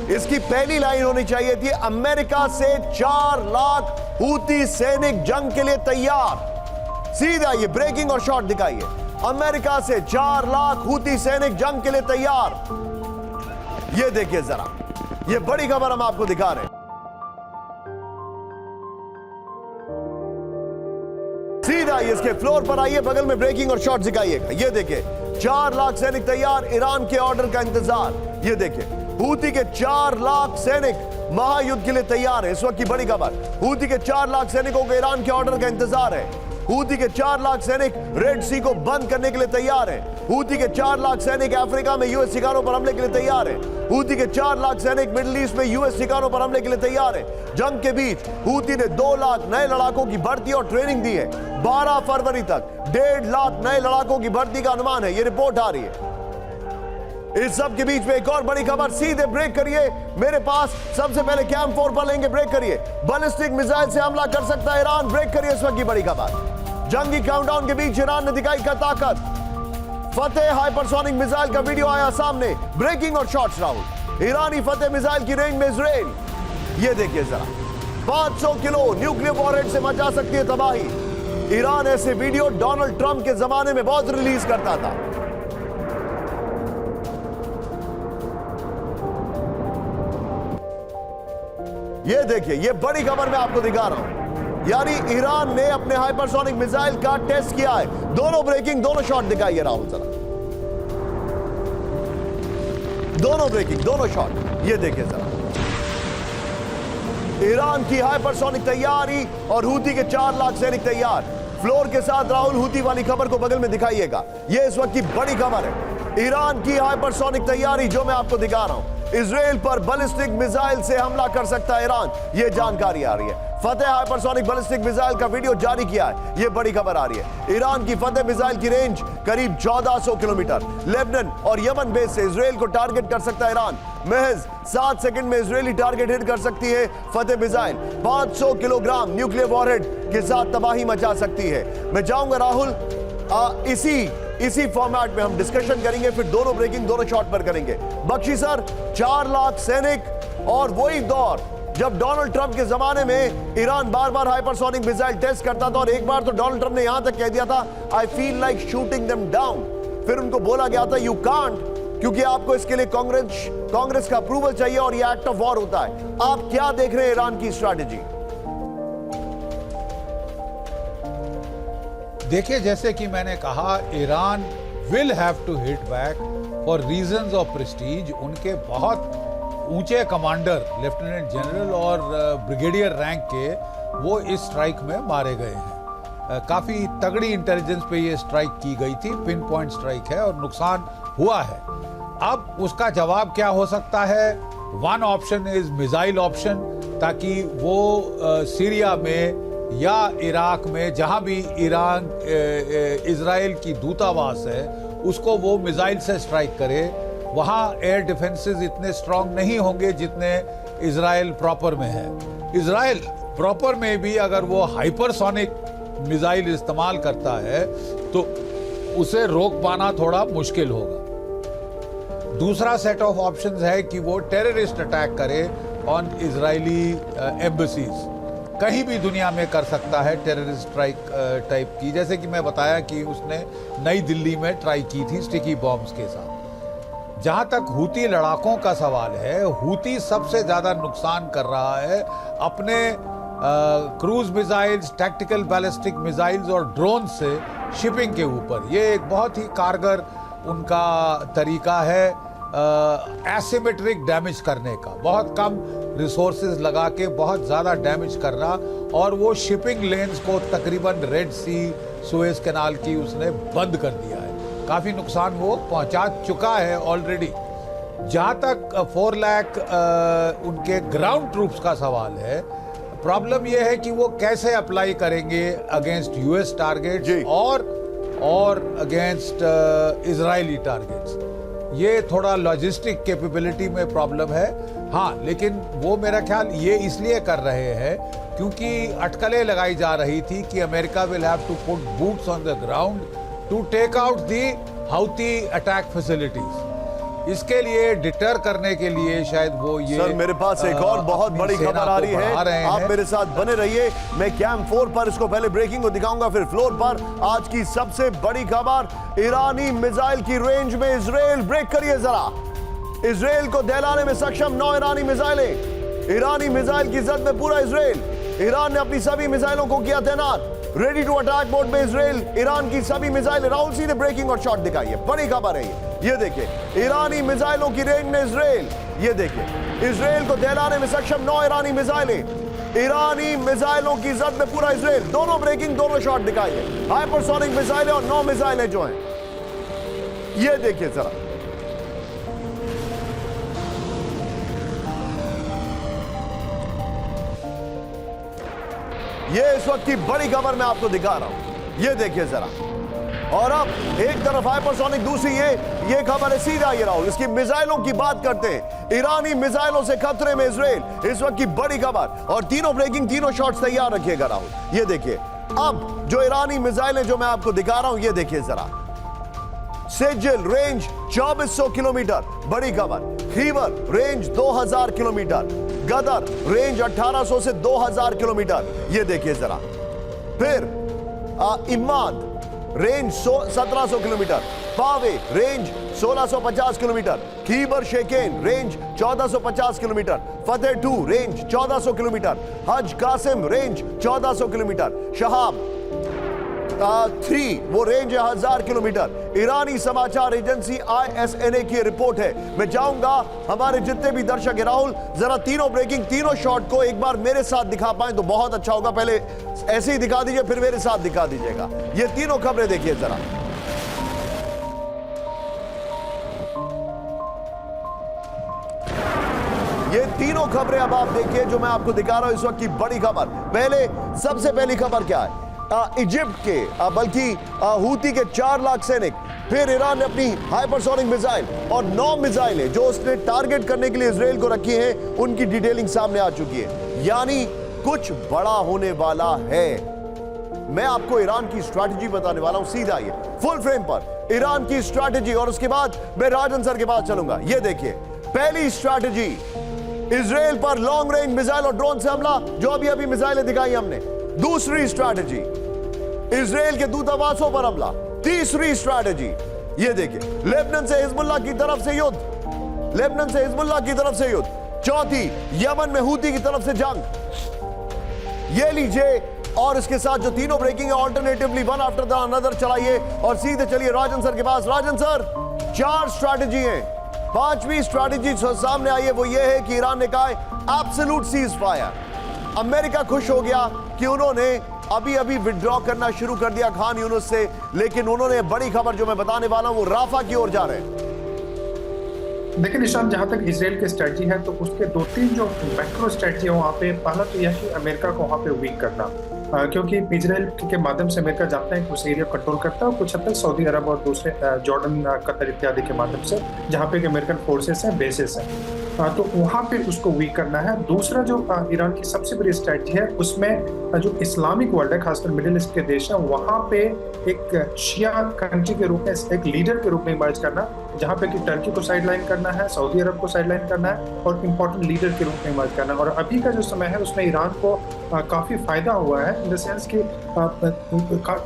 इसकी पहली लाइन होनी चाहिए थी, अमेरिका से 4 लाख हूती सैनिक जंग के लिए तैयार। सीधा ये ब्रेकिंग और शॉट दिखाइए। अमेरिका से 4 लाख हूती सैनिक जंग के लिए तैयार। ये देखिए जरा, ये बड़ी खबर हम आपको दिखा रहे हैं। सीधा इसके फ्लोर पर आइए, बगल में ब्रेकिंग और शॉट दिखाइएगा। ये देखिए 4 लाख सैनिक तैयार, ईरान के ऑर्डर का इंतजार। ये देखिए हूती के 4 लाख सैनिक महायुद्ध के लिए तैयार है। इस वक्त की बड़ी खबर, हूती के 4 लाख सैनिकों को ईरान के ऑर्डर का इंतजार है। हूती के 4 लाख सैनिक रेड सी को बंद करने के लिए तैयार है। हूती के 4 लाख सैनिक अफ्रीका में यूएस ठिकानों पर हमले के लिए तैयार है। हूती के 4 लाख सैनिक मिडिल ईस्ट में यूएस ठिकानों पर हमले के लिए तैयार है। जंग के बीच हूती ने 2 लाख नए लड़ाकों की भर्ती और ट्रेनिंग दी है। 12 फरवरी तक 1.5 लाख नए लड़ाकों की भर्ती का अनुमान है। यह रिपोर्ट आ रही है। इस सब के बीच में एक और बड़ी खबर, सीधे ब्रेक करिए मेरे पास। सबसे पहले कैंप 4 पर लेंगे, ब्रेक करिए। बैलिस्टिक मिसाइल से हमला कर सकता है ईरान, ब्रेक करिए। इस वक्त की बड़ी खबर, जंगी काउंटडाउन के बीच ईरान ने दिखाई का ताकत। फतेह हाइपरसोनिक मिसाइल का वीडियो आया सामने, ब्रेकिंग और शॉट्स राहुल। ईरानी फतेह मिसाइल की रेंज में इजराइल, ये देखिए जरा, 500 किलो न्यूक्लियर वॉरहेड से मचा सकती है तबाही। ईरान ऐसे वीडियो डोनाल्ड ट्रंप के जमाने में बहुत रिलीज करता था। ये देखिए, ये बड़ी खबर मैं आपको दिखा रहा हूं, यानी ईरान ने अपने हाइपरसोनिक मिसाइल का टेस्ट किया है। दोनों ब्रेकिंग, दोनों शॉट दिखाइए राहुल जरा, दोनों ब्रेकिंग, दोनों शॉट। ये देखिए जरा, ईरान की हाइपरसोनिक तैयारी और हूती के 4 लाख सैनिक तैयार। फ्लोर के साथ राहुल हूती वाली खबर को बगल में दिखाइएगा। यह इस वक्त की बड़ी खबर है, ईरान की हाइपरसोनिक तैयारी जो मैं आपको दिखा रहा हूं। इजराइल पर बैलिस्टिक मिसाइल से हमला कर सकता है ईरान, यह जानकारी आ रही है। फतेह हाइपरसोनिक बैलिस्टिक मिसाइल का वीडियो जारी किया है, यह बड़ी खबर आ रही है। ईरान की फतेह मिसाइल की रेंज करीब 1400 किलोमीटर। लेबनान और यमन बेस से इजराइल को टारगेट कर सकता है ईरान। महज 7 सेकंड में इजरायली टारगेट हिट कर सकती है फतेह मिसाइल। 500 किलोग्राम न्यूक्लियर वॉरहेड के साथ तबाही मचा सकती है। मैं चाहूंगा राहुल, इसी फॉर्मेट में हम डिस्कशन करेंगे, फिर दोनों ब्रेकिंग, दोनों शॉट पर करेंगे। बख्शी सर, 4 लाख सैनिक और वही दौर जब डोनाल्ड ट्रंप के जमाने में ईरान बार बार हाइपरसोनिक मिसाइल टेस्ट करता था, और एक बार तो डोनाल्ड ट्रंप ने यहां तक कह दिया था, I feel like shooting them down. फिर उनको बोला गया था, यू कांट, क्योंकि आपको इसके लिए कांग्रेस का अप्रूवल चाहिए और यह एक्ट ऑफ वॉर होता है। आप क्या देख रहे हैं ईरान की स्ट्रैटेजी? देखिए, जैसे कि मैंने कहा, Iran will have to hit back for reasons of prestige. उनके बहुत ऊंचे कमांडर, लेफ्टिनेंट जनरल और ब्रिगेडियर रैंक के, वो इस स्ट्राइक में मारे गए हैं। काफी तगड़ी इंटेलिजेंस पे ये स्ट्राइक की गई थी, पिन पॉइंट स्ट्राइक है और नुकसान हुआ है। अब उसका जवाब क्या हो सकता है? One option is missile option, ताकि वो सीरिया में या इराक में जहां भी इजराइल की दूतावास है, उसको वो मिसाइल से स्ट्राइक करे। वहां एयर डिफेंसेस इतने स्ट्रांग नहीं होंगे जितने इजराइल प्रॉपर में है। इजराइल प्रॉपर में भी अगर वो हाइपरसोनिक मिसाइल इस्तेमाल करता है तो उसे रोक पाना थोड़ा मुश्किल होगा। दूसरा सेट ऑफ ऑप्शंस है कि वो टेररिस्ट अटैक करे ऑन इजरायली एम्बेसीज। कहीं भी दुनिया में कर सकता है टेररिस्ट स्ट्राइक टाइप की, जैसे कि मैं बताया कि उसने नई दिल्ली में ट्राई की थी स्टिकी बॉम्ब्स के साथ। जहां तक हूती लड़ाकों का सवाल है, हूती सबसे ज्यादा नुकसान कर रहा है अपने cruise missiles, tactical ballistic missiles और ड्रोन से शिपिंग के ऊपर। ये एक बहुत ही कारगर उनका तरीका है एसिमेट्रिक डैमेज करने का, बहुत कम रिसोर्सेज लगा के बहुत ज़्यादा डैमेज करना। और वो शिपिंग लेन्स को तकरीबन रेड सी, सुएज कैनाल की उसने बंद कर दिया है। काफ़ी नुकसान वो पहुंचा चुका है ऑलरेडी। जहाँ तक 4 लाख उनके ग्राउंड ट्रूप्स का सवाल है, प्रॉब्लम ये है कि वो कैसे अप्लाई करेंगे अगेंस्ट यूएस टारगेट्स और अगेंस्ट इजरायली टारगेट्स। ये थोड़ा लॉजिस्टिक कैपेबिलिटी में प्रॉब्लम है। हाँ, लेकिन वो मेरा ख्याल ये इसलिए कर रहे हैं क्योंकि अटकलें लगाई जा रही थी कि America will have to put boots on the ground to take out the Houthi attack facilities. इसके लिए डिटर करने के लिए शायद वो ये सर मेरे पास एक और बहुत अपनी बड़ी सेना खबर आ को रही बढ़ा रहे है, हैं। आप मेरे साथ बने रहिए। मैं कैंप 4 पर इसको पहले ब्रेकिंग को दिखाऊंगा, फिर फ्लोर पर आज की सबसे बड़ी खबर, ईरानी मिसाइल की रेंज में इजराइल। ब्रेक करिए जरा। इजराइल को दहलाने में सक्षम 9 ईरानी मिसाइलें। ईरानी मिसाइल की जद में पूरा इजराइल। ईरान ने अपनी सभी मिसाइलों को किया तैनात। रेडी टू अटैक मोड में इजराइल। ईरान की सभी मिसाइल। राहुल सीधे ब्रेकिंग और शॉट दिखाइए, बड़ी खबर है ये देखिए, ईरानी मिसाइलों की रेंज में इजराइल। ये देखिए, इजराइल को दहलाने में सक्षम 9 ईरानी मिसाइलें। ईरानी मिसाइलों की जद में पूरा इजराइल। दोनों ब्रेकिंग, दोनों शॉट दिखाइए। हाइपरसोनिक मिसाइलें और 9 मिसाइलें जो हैं, ये देखिए जरा। ये इस वक्त की बड़ी खबर मैं आपको दिखा रहा हूं, ये देखिए जरा। और अब एक तरफ हाइपरसोनिक, दूसरी ये खबर है सीधा ये राहुल, इसकी मिसाइलों की बात करते हैं। ईरानी मिसाइलों से खतरे में इजराइल, इस वक्त की बड़ी खबर। और तीनों ब्रेकिंग, तीनों शॉट्स तैयार रखिएगा राहुल। ये देखिए, अब जो ईरानी मिसाइलें जो मैं आपको दिखा रहा हूं, ये देखिए जरा। सेजिल रेंज 2400 किलोमीटर, बड़ी खबर। Kheibar range 2000 kilometre. Ghadr range 1800 से 2000 किलोमीटर, ये देखिए जरा। फिर Emad range 1700 kilometre. Paveh range 1650 kilometre. Kheibar Shekan range 1450 kilometre. Fattah 2 range 1400 kilometre. Haj Qasem range 1400 kilometre. Shahab 3 वो रेंज है 1000 किलोमीटर। ईरानी समाचार एजेंसी ISNA की रिपोर्ट है। मैं चाहूंगा हमारे जितने भी दर्शक हैं राहुल, जरा तीनों ब्रेकिंग, तीनों शॉट को एक बार मेरे साथ दिखा पाए तो बहुत अच्छा होगा। पहले ऐसे ही दिखा दीजिए, फिर मेरे साथ दिखा दीजिएगा। ये तीनों खबरें देखिए जरा। ये तीनों खबरें अब आप देखिए जो मैं आपको दिखा रहा हूं, इस वक्त की बड़ी खबर। पहले सबसे पहली खबर क्या है? इजिप्ट के बल्कि हूती के 4 लाख सैनिक। फिर ईरान ने अपनी हाइपरसोनिक मिसाइल और 9 मिसाइलें जो उसने टारगेट करने के लिए इजराइल को रखी हैं, उनकी डिटेलिंग सामने आ चुकी है। यानी कुछ बड़ा होने वाला है। मैं आपको ईरान की स्ट्रैटेजी बताने वाला हूं, सीधा ये फुल फ्रेम पर ईरान की स्ट्रैटेजी। और उसके बाद मैं राजन सर के पास चलूंगा। ये देखिए, पहली स्ट्रैटेजी, इजराइल पर लॉन्ग रेंज मिसाइल और ड्रोन से हमला, जो अभी अभी मिसाइलें दिखाई हमने। दूसरी स्ट्रैटेजी, इजराइल के दूतावासों पर हमला। तीसरी स्ट्रैटेजी, ये देखिए, लेबनान से हिजबुल्लाह की तरफ से युद्ध। लेबनान से हिजबुल्लाह की तरफ से युद्ध। चौथी, यमन में हूती की तरफ से जंग। ये लीजिए, और इसके साथ जो तीनों ब्रेकिंग है, alternatively one after the another चलाइए। और सीधे चलिए राजन सर के पास। राजन सर, 4 स्ट्रैटेजी हैं। 5वीं स्ट्रैटेजी सामने आई है, वो ये है कि ईरान ने कहा है एब्सोल्यूट सीज फायर। अमेरिका खुश हो गया कि उन्होंने अभी अभी विड्रॉ करना शुरू कर दिया खान यूनुस से, लेकिन उन्होंने बड़ी खबर जो मैं बताने वाला हूं, वो राफा की ओर जा रहे हैं। देखिए निशान, जहां तक इसराइल की स्ट्रेटजी है तो उसके 2-3 जो मैक्रो स्ट्रेटजी है वहाँ पे, पहला तो यह कि अमेरिका को वहाँ पे वीक करना, क्योंकि इसराइल के माध्यम से अमेरिका जानता है कि उस एरिया कंट्रोल करता है, और कुछ हद तक सऊदी अरब और दूसरे जॉर्डन, कतर इत्यादि के माध्यम से, जहाँ पे अमेरिकन फोर्सेस हैं, बेसिस हैं, तो वहाँ पे उसको वीक करना है। दूसरा जो ईरान की सबसे बड़ी स्ट्रेटजी है, उसमें जो इस्लामिक वर्ल्ड है, खासकर मिडिल ईस्ट के देश हैं, वहाँ पे एक शिया कंट्री के रूप में, एक लीडर के रूप में इमर्ज करना, जहाँ पे कि टर्की को साइडलाइन करना है, सऊदी अरब को साइडलाइन करना है, और इम्पोर्टेंट लीडर के रूप में इमर्ज करना है। और अभी का जो समय है उसमें ईरान को काफी फायदा हुआ है, इन द सेंस कि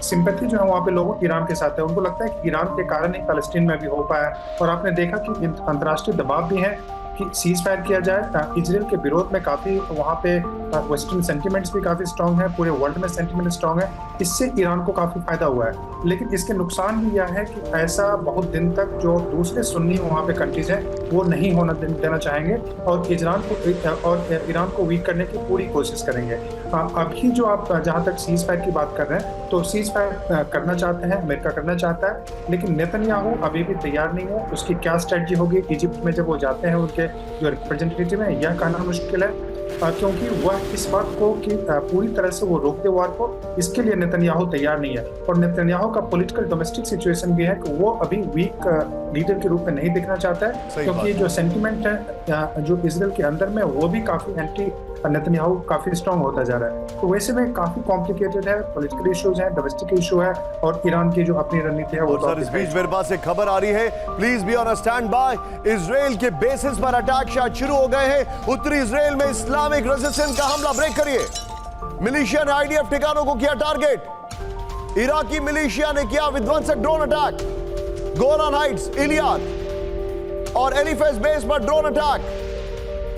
सिंपैथी जो है वहाँ पे लोगों ईरान के साथ है। उनको लगता है कि ईरान के कारण ही पैलेस्टीन में भी हो पाया, और आपने देखा कि अंतर्राष्ट्रीय दबाव भी है कि सीज फायर किया जाए। इजराइल के विरोध में काफी वहाँ पे वेस्टर्न सेंटिमेंट्स भी काफी स्ट्रांग है, पूरे वर्ल्ड में सेंटिमेंट स्ट्रांग है। इससे ईरान को काफी फायदा हुआ है, लेकिन इसके नुकसान भी यह है कि ऐसा बहुत दिन तक जो दूसरे सुन्नी वहाँ पे कंट्रीज हैं वो नहीं होना देना चाहेंगे, और ईरान को वीक करने की पूरी कोशिश करेंगे। अभी जो आप जहाँ तक सीज फायर की बात कर रहे हैं, तो सीज फायर करना चाहते हैं, अमेरिका करना चाहता है, लेकिन नेतन्याहू अभी भी तैयार नहीं है। उसकी क्या स्ट्रेटजी होगी इजिप्ट में जब वो जाते हैं, उनके जो रिप्रेजेंटेटिव है, यह कहना मुश्किल है, क्योंकि वह इस बात को कि पूरी तरह से वो रोक दे वार को, इसके लिए नेतन्याहू तैयार नहीं है। और नेतन्याहू का पॉलिटिकल डोमेस्टिक सिचुएशन भी है कि वो अभी वीक लीडर के रूप में नहीं दिखना चाहता है, क्योंकि जो सेंटिमेंट है जो इजराइल के अंदर में, वो भी काफी एंटी नेतन्याहू काफी स्ट्रांग होता जा रहा है। तो वैसे में काफी कॉम्प्लिकेटेड है, पॉलिटिकल इश्यूज हैं, डोमेस्टिक इशू है और ईरान की जो अपनी रणनीति है वो। और सर इस बीच मेरे पास एक खबर आ रही है, please be on stand by. Israel के बेसिस पर अटैक शायद शुरू हो गए हैं। उत्तरी इजराइल में इस्लामिक रेजिस्टेंस का हमला ब्रेक करिए। मिलिशिया ने आईडीएफ ठिकानों को किया टारगेट। इराकी मिलिशिया ने किया विध्वंसक ड्रोन अटैक। गोलान हाइट्स, इलियात और एलिफेस बेस पर ड्रोन अटैक।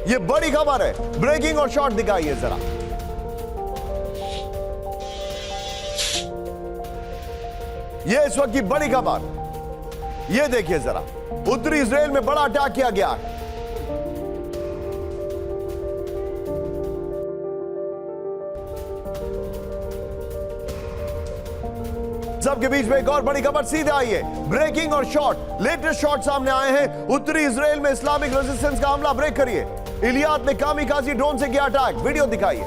यह बड़ी खबर है, ब्रेकिंग और शॉट दिखाइए जरा। यह इस वक्त की बड़ी खबर, यह देखिए जरा। उत्तरी इजराइल में बड़ा अटैक किया गया है। सबके बीच में एक और बड़ी खबर सीधे आई है, ब्रेकिंग और शॉट। लेटेस्ट शॉट सामने आए हैं। उत्तरी इजराइल में इस्लामिक रेजिस्टेंस का हमला ब्रेक करिए। इलियात में कामिकाजी ड्रोन से किया अटैक, वीडियो दिखाइए।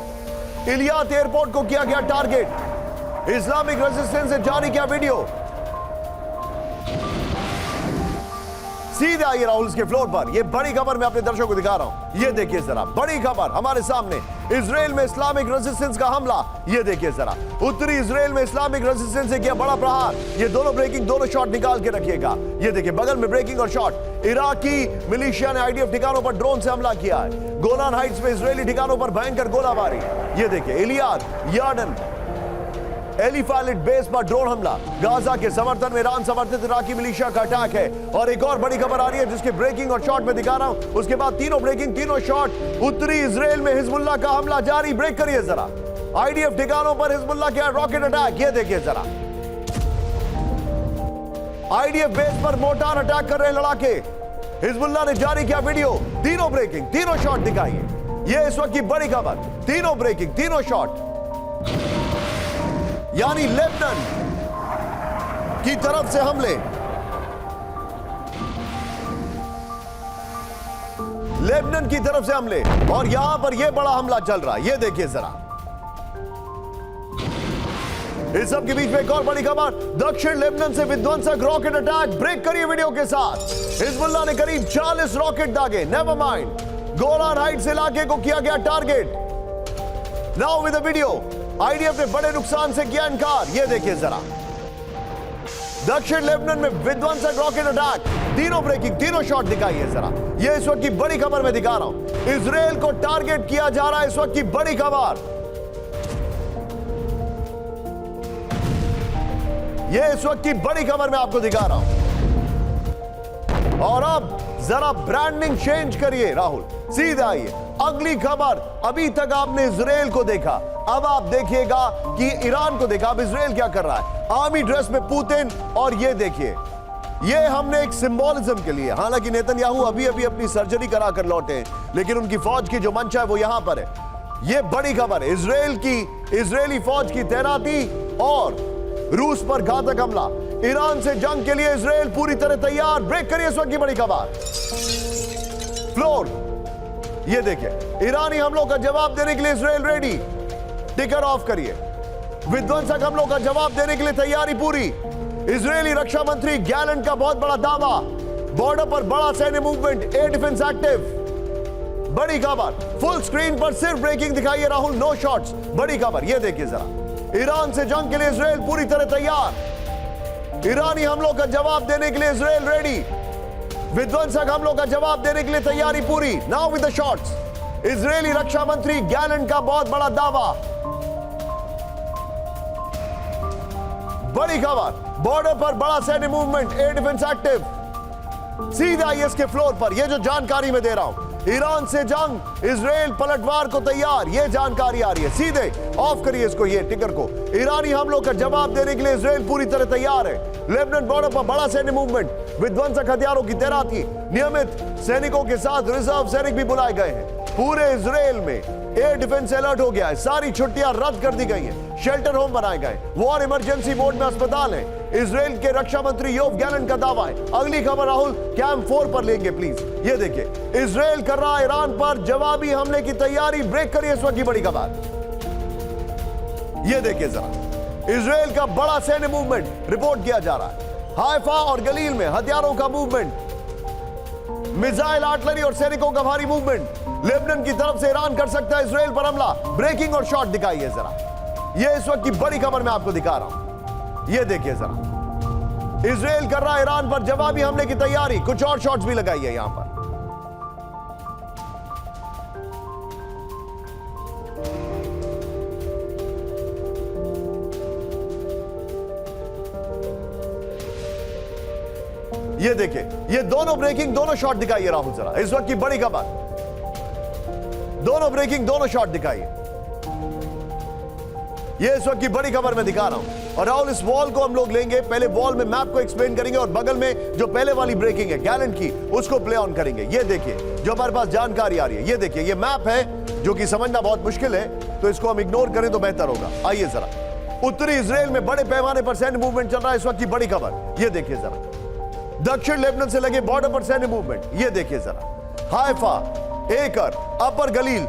इलियात एयरपोर्ट को किया गया टारगेट। इस्लामिक रेजिस्टेंस से जारी किया वीडियो। सीधे आइए राहुल के फ्लोर पर। यह बड़ी खबर मैं अपने दर्शकों को दिखा रहा हूं। यह देखिए जरा, बड़ी खबर हमारे सामने। इजराइल में इस्लामिक रेजिस्टेंस का हमला, यह देखिए जरा। उत्तरी इजराइल में इस्लामिक रेजिस्टेंस से किया बड़ा प्रहार। ये दोनों ब्रेकिंग, दोनों शॉट निकाल के रखिएगा। यह देखिए बगल में ब्रेकिंग और शॉट। इराकी मिलिशिया ने आईडीएफ ठिकानों पर ड्रोन से हमला किया है। गोलान हाइट्स में इजरायली ठिकानों पर भयंकर गोलाबारी। यह देखिए इलियात, यार्डन, एलिफालिट बेस पर ड्रोन हमला। गाजा के समर्थन में ईरान समर्थित इराकी मिलिशिया का अटैक है। और एक और बड़ी खबर आ रही है जिसके ब्रेकिंग और शॉट में दिखा रहा हूं। उसके बाद तीनों ब्रेकिंग, तीनों शॉट। उत्तरी इजराइल में हिजबुल्लाह का हमला जारी, ब्रेक करिए जरा। आईडीएफ ठिकानों पर हिजबुल्लाह का रॉकेट अटैक, ये देखिए जरा। आईडीएफ बेस पर मोर्टार अटैक कर रहे लड़ाके। हिजबुल्लाह ने जारी किया वीडियो। तीनों ब्रेकिंग, तीनों शॉट दिखाइए। यह इस वक्त की बड़ी खबर, तीनों ब्रेकिंग, तीनों शॉट। यानी लेबनान की तरफ से हमले, लेबनान की तरफ से हमले। और यहां पर यह बड़ा हमला चल रहा है, यह देखिए जरा। इस सब के बीच में एक और बड़ी खबर, दक्षिण लेबनान से विध्वंसक रॉकेट अटैक, ब्रेक करिए वीडियो के साथ। हिजबुल्लाह ने करीब 40 रॉकेट दागे। नेवर माइंड, गोलान हाइट्स इलाके को किया गया target. Now with the video. IDF ने बड़े नुकसान से किया इनकार, यह देखिए जरा। दक्षिण लेबनान में विध्वंसक रॉकेट अटैक, तीनों ब्रेकिंग, तीनों शॉट दिखाइए जरा। यह इस वक्त की बड़ी खबर मैं दिखा रहा हूं। इजराइल को टारगेट किया जा रहा है, इस वक्त की बड़ी खबर। यह इस वक्त की बड़ी खबर मैं आपको दिखा रहा हूं। और अब जरा ब्रांडिंग चेंज करिए राहुल, सीधे आइए। अगली खबर, अभी तक आपने इजराइल को देखा, अब आप देखिएगा कि ईरान को देखा। अब इजराइल क्या कर रहा है, आर्मी ड्रेस में पुतिन। और ये देखिए, ये हमने एक सिंबॉलिज्म के लिए, हालांकि नेतन्याहू अभी अभी अपनी सर्जरी करा कर लौटे, लेकिन उनकी फौज की जो मंशा है वो यहां पर है। ये बड़ी खबर है, इजरायली फौज की तैनाती और रूस पर घातक हमला। ईरान से जंग के लिए इजराइल पूरी तरह तैयार, ब्रेक करिए इस वक्त की बड़ी खबर। फ्लोर, ये देखिए, ईरानी हमलों का जवाब देने के लिए इजराइल रेडी। टिकर ऑफ करिए। विध्वंसक हमलों का जवाब देने के लिए तैयारी पूरी। इजरायली रक्षा मंत्री गैलेंट का बहुत बड़ा दावा, बॉर्डर पर बड़ा सैन्य मूवमेंट, एयर डिफेंस एक्टिव। बड़ी खबर, फुल स्क्रीन पर सिर्फ ब्रेकिंग दिखाइए राहुल, नो शॉट्स। बड़ी खबर, यह देखिए जरा। ईरान से जंग के लिए इजराइल पूरी तरह तैयार। ईरानी हमलों का जवाब देने के लिए इजराइल रेडी। विध्वंसक हमलों का जवाब देने के लिए तैयारी पूरी। Now with the shots. Israeli रक्षा मंत्री गैलेंट का बहुत बड़ा दावा। बड़ी खबर, बॉर्डर पर बड़ा सैन्य मूवमेंट, एयर डिफेंस एक्टिव। सीधे आईएस के फ्लोर पर यह जो जानकारी मैं दे रहा हूं, ईरान से जंग, इजराइल पलटवार को तैयार, यह जानकारी आ रही है। सीधे ऑफ करिए इसको, ये टिकर को। ईरानी हमलों का जवाब देने के लिए इजराइल पूरी तरह तैयार है। लेबनान बॉर्डर पर बड़ा सैन्य मूवमेंट, विध्वंसक हथियारों की तैनाती, नियमित सैनिकों के साथ रिजर्व सैनिक भी बुलाए गए हैं। पूरे इजराइल में एयर डिफेंस अलर्ट हो गया है, सारी छुट्टियां रद्द कर दी गई हैं, शेल्टर होम बनाए गए, वॉर इमरजेंसी मोड में अस्पताल है। इजराइल के रक्षा मंत्री योव गैलेंट का दावा है। अगली खबर राहुल, कैंप 4 पर लेंगे प्लीज। ये देखिए, इजराइल कर रहा है ईरान पर जवाबी हमले की तैयारी, ब्रेक करिए इस वक्त की बड़ी खबर। ये देखिए जरा, इजराइल का बड़ा सैन्य मूवमेंट रिपोर्ट किया जा रहा है। हाइफा और गलील में हथियारों का मूवमेंट, मिसाइल, आर्टिलरी और सैनिकों का भारी मूवमेंट। लेबनान की तरफ से ईरान कर सकता है इजराइल पर हमला। ब्रेकिंग और शॉट दिखाइए जरा, ये इस वक्त की बड़ी खबर मैं आपको दिखा रहा हूं। ये देखिए जरा, इजराइल कर रहा है ईरान पर जवाबी हमले की तैयारी। कुछ और शॉट्स भी लगाइए यहां पर। ये देखिए, ये दोनों ब्रेकिंग, दोनों शॉट दिखाइए राहुल जरा, इस वक्त की बड़ी खबर। दोनों ब्रेकिंग, दोनों शॉट दिखाइए, ये इस वक्त की बड़ी खबर मैं दिखा रहा हूं। और राहुल, इस वॉल को हम लोग लेंगे, पहले वॉल में मैप को एक्सप्लेन करेंगे और बगल में जो पहले वाली ब्रेकिंग है गैलेंट की, उसको प्ले ऑन करेंगे। ये देखिए जो हमारे पास जानकारी आ रही है, ये देखिए, ये मैप है जो कि समझना बहुत मुश्किल है, तो इसको हम इग्नोर करें तो बेहतर होगा। आइए जरा, उत्तरी इजराइल में बड़े पैमाने पर सैन्य मूवमेंट चल रहा है, इस वक्त की बड़ी खबर। ये देखिए जरा, दक्षिण लेबनान से लगे बॉर्डर पर सैन्य मूवमेंट। ये देखिए जरा, हाइफा, एकर, अपर गलील,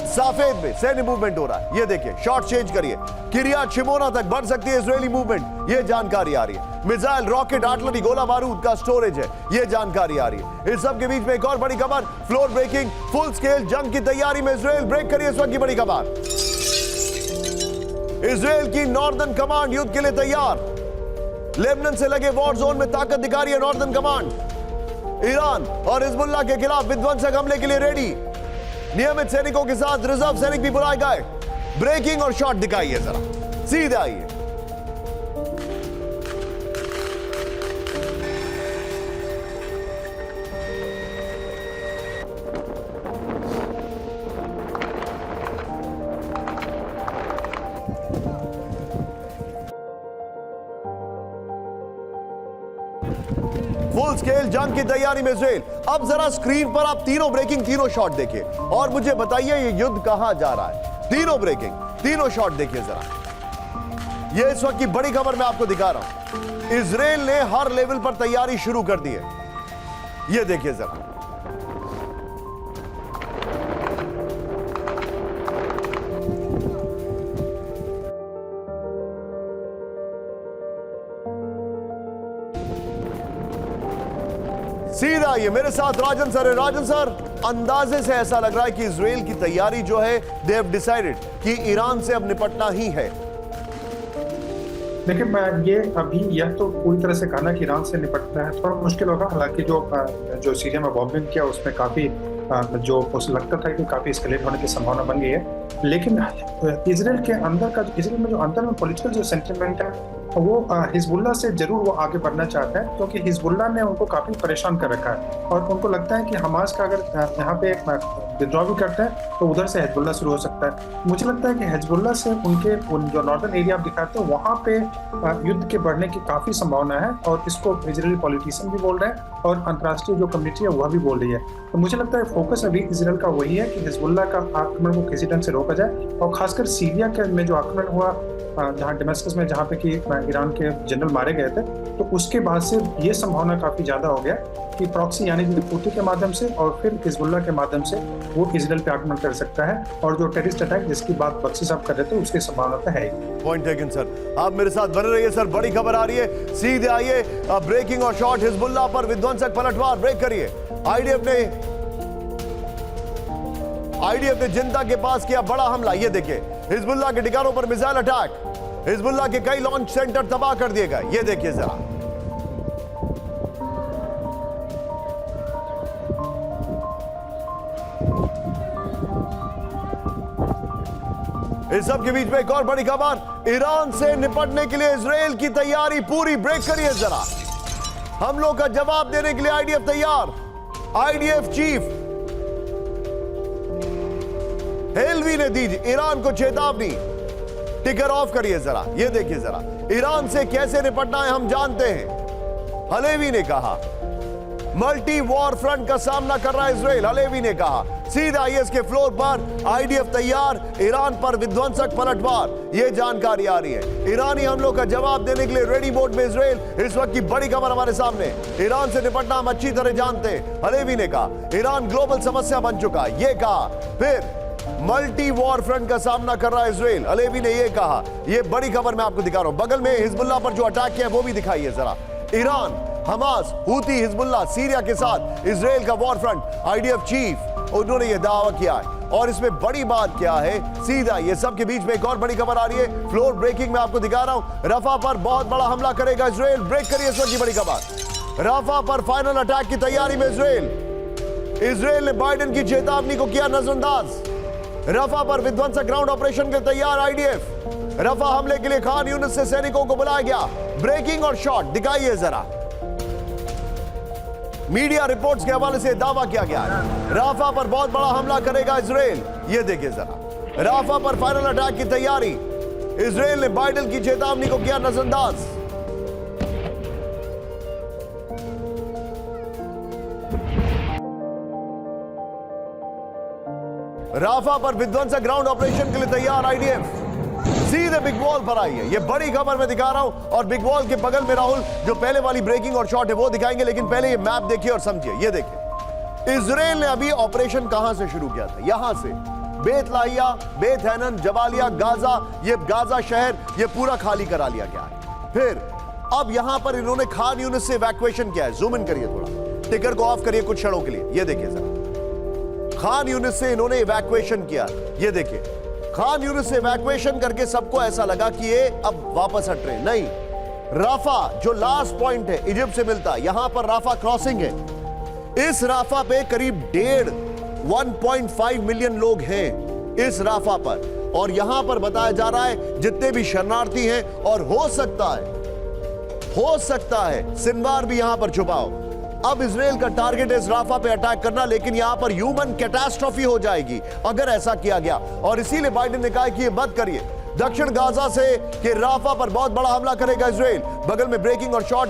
साफेद में सैन्य मूवमेंट हो रहा है। ये देखिए, शॉट चेंज करिए, किरियात शिमोना तक बढ़ सकती है इजरायली मूवमेंट, ये जानकारी आ रही है। मिसाइल, रॉकेट, आर्टिलरी, गोला बारूद का स्टोरेज है, ये जानकारी आ रही है। इस सब के बीच में एक और बड़ी खबर, फ्लोर ब्रेकिंग, फुल स्केल जंग की तैयारी में इजराइल। ब्रेक करिए इस वक्त की बड़ी खबर। इजराइल की नॉर्दर्न कमांड युद्ध के लिए तैयार। लेबनान से लगे वॉर जोन में ताकत दिखा रही है नॉर्दर्न कमांड। ईरान और हिजबुल्लाह के खिलाफ विध्वंसक हमले के लिए रेडी। नियमित सैनिकों के साथ रिजर्व सैनिक भी बुलाए गए। ब्रेकिंग और शॉट दिखाइए जरा, सीधे आइए। फुल स्केल जंग की तैयारी में इजराइल। अब जरा स्क्रीन पर आप तीनों ब्रेकिंग, तीनों शॉट देखिए और मुझे बताइए ये युद्ध कहां जा रहा है। तीनों ब्रेकिंग, तीनों शॉट देखिए जरा, ये इस वक्त की बड़ी खबर मैं आपको दिखा रहा हूं। इजराइल ने हर लेवल पर तैयारी शुरू कर दी है, ये देखिए जरा। सीधा ये मेरे साथ राजन सर है। राजन सर, अंदाजे से ऐसा लग रहा है कि इजराइल की तैयारी जो है, दे हैव डिसाइडेड कि ईरान से अब निपटना ही है। देखिए, मैं ये अभी यह तो पूरी तरह से कहना कि ईरान से निपटना है थोड़ा मुश्किल होगा। हालांकि जो सीरिया में बॉम्बिंग किया उसमें काफी जो उसे लगता था कि काफी एस्केलेट होने की संभावना बन गई है। लेकिन इजराइल के अंदर का, इजराइल में जो अंदर में पॉलिटिकल जो सेंटिमेंट है वो हिजबुल्लाह से जरूर वो आगे बढ़ना चाहता है, क्योंकि हिजबुल्लाह ने उनको काफी परेशान कर रखा है और उनको लगता है कि हमास का अगर यहाँ पे विद्रॉ भी करते हैं तो उधर से हिजबुल्लाह शुरू हो सकता है। मुझे लगता है कि हिजबुल्लाह से उनके जो नॉर्दर्न एरिया आप दिखाते हैं वहाँ पे युद्ध के बढ़ने की काफी संभावना है और इसको इजरायली पॉलिटिशियन भी बोल रहे हैं और अंतर्राष्ट्रीय जो कम्युनिटी है वह भी बोल रही है। तो मुझे लगता है फोकस अभी इजराइल का वही है कि हिजबुल्लाह का आक्रमण को किसी ढंग से रोका जाए और खासकर सीरिया के में जो आक्रमण हुआ जहाँ डेमास्कस में, जहाँ पे कि ईरान के जनरल मारे गए थे, तो उसके बाद से ये संभावना काफी ज्यादा हो गया कि प्रॉक्सी यानी कि हूती के माध्यम से और फिर हिजबुल्लाह के माध्यम से वो इजराइल पे आक्रमण कर सकता है और जो टेररिस्ट अटैक जिसकी बात बख्शी साहब कर रहे थे उसकी संभावना तो है ही। पॉइंट टेकन सर, आप मेरे साथ बने रहिए सर, बड़ी खबर आ रही है, सीधे आइए। ब्रेकिंग और शॉट, हिजबुल्लाह पर विध्वंसक पलटवार। ब्रेक करिए। आईडीएफ ने जिंदा के पास किया बड़ा हमला। ये देखिए, हिजबुल्लाह के ठिकानों पर मिसाइल अटैक, हिजबुल्लाह के कई लॉन्च सेंटर तबाह कर दिए गए। ये देखिए जरा, इस सब के बीच में एक और बड़ी खबर, ईरान से निपटने के लिए इजराइल की तैयारी पूरी। ब्रेक करिए जरा, हमलों का जवाब देने के लिए आईडीएफ तैयार। आईडीएफ चीफ हेलवी ने दी ईरान को चेतावनी। टिकर ऑफ करिए जरा, ये देखिए जरा, ईरान से कैसे निपटना है हम जानते हैं। हलेवी ने कहा मल्टी वॉर फ्रंट का सामना कर रहा है इजराइल। हलेवी ने कहा सीधा आईएस के फ्लोर पर आईडीएफ तैयार, ईरान पर विध्वंसक पलटवार। यह जानकारी आ रही है। ईरानी हमलों का जवाब देने के लिए रेडी मोड में इजराइल। इस वक्त की बड़ी खबर हमारे सामने, ईरान से निपटना हम अच्छी तरह जानते हैं। हलेवी ने कहा ईरान ग्लोबल समस्या बन चुका है, यह कहा। फिर मल्टी वॉर फ्रंट का सामना कर रहा है इजराइल। अलेवी ने यह कहा। यह बड़ी खबर मैं आपको दिखा रहा हूं। बगल में हिजबुल्लाह पर जो अटैक किया वो भी दिखाइए जरा। Iran, Hamas, Houthi, Hezbollah, Syria के साथ इजराइल का वॉर फ्रंट। आईडीएफ चीफ उन्होंने यह दावा किया है। और इसमें बड़ी बात क्या है, सीधा ये सब के बीच में एक और बड़ी खबर आ रही है, फ्लोर ब्रेकिंग में आपको दिखा रहा हूं। रफा पर बहुत बड़ा हमला करेगा इजराइल, ब्रेक करिए इस वक्त की बड़ी खबर। रफा पर फाइनल अटैक की तैयारी में इजराइल ने बाइडेन की चेतावनी को किया नजरअंदाज। रफा पर विध्वंसक ग्राउंड ऑपरेशन के तैयार आईडीएफ। रफा हमले के लिए खान यूनिस से सैनिकों को बुलाया गया। ब्रेकिंग और शॉट दिखाइए जरा। मीडिया रिपोर्ट्स के हवाले से दावा किया गया है राफा पर बहुत बड़ा हमला करेगा इजराइल। यह देखिए जरा, राफा पर फाइनल अटैक की तैयारी। इजराइल ने बाइडेन की चेतावनी को किया नजरअंदाज। राफा पर विध्वंसक ग्राउंड ऑपरेशन के लिए तैयार आईडीएफ। सीधे बिग वॉल पर आई है, ये बड़ी खबर मैं दिखा रहा हूं। और बिग वॉल के बगल में राहुल जो पहले वाली ब्रेकिंग और शॉट है वो दिखाएंगे, लेकिन पहले ये मैप देखिए और समझिए। ये देखिए इजराइल ने अभी ऑपरेशन कहां से शुरू किया था, यहां से बेत लाहिया, बेत हैनन, जबालिया, गाजा, ये गाजा शहर ये पूरा खाली करा लिया गया है। फिर अब यहां पर इन्होंने खान यूनिस से इवैक्यूएशन किया है। जूम इन करिए थोड़ा, टिकर को ऑफ करिए कुछ क्षणों के लिए। ये देखिए सर, खान यूनिस से इन्होंने इवैक्यूएशन किया। ये देखिए खान यूनिस से इवैक्यूएशन करके सबको ऐसा लगा कि ये अब वापस हट रहे, नहीं। राफा जो लास्ट पॉइंट है इजिप्ट से मिलता है, यहां पर राफा क्रॉसिंग है। इस राफा पे करीब 1.5 मिलियन लोग हैं इस राफा पर। और यहां पर बताया जा रहा है जितने भी शरणार्थी हैं, और हो सकता है सिनवार भी यहां पर छुपा हो। अब इजराइल का टारगेट है इस राफा पे अटैक करना, लेकिन यहां पर ह्यूमन कैटास्ट्रोफी हो जाएगी अगर ऐसा किया गया। और इसीलिए बाइडेन ने कहा कि ये मत करिए। दक्षिण गाजा से कि राफा पर बहुत बड़ा हमला करेगा इजराइल। बगल में ब्रेकिंग और शॉट,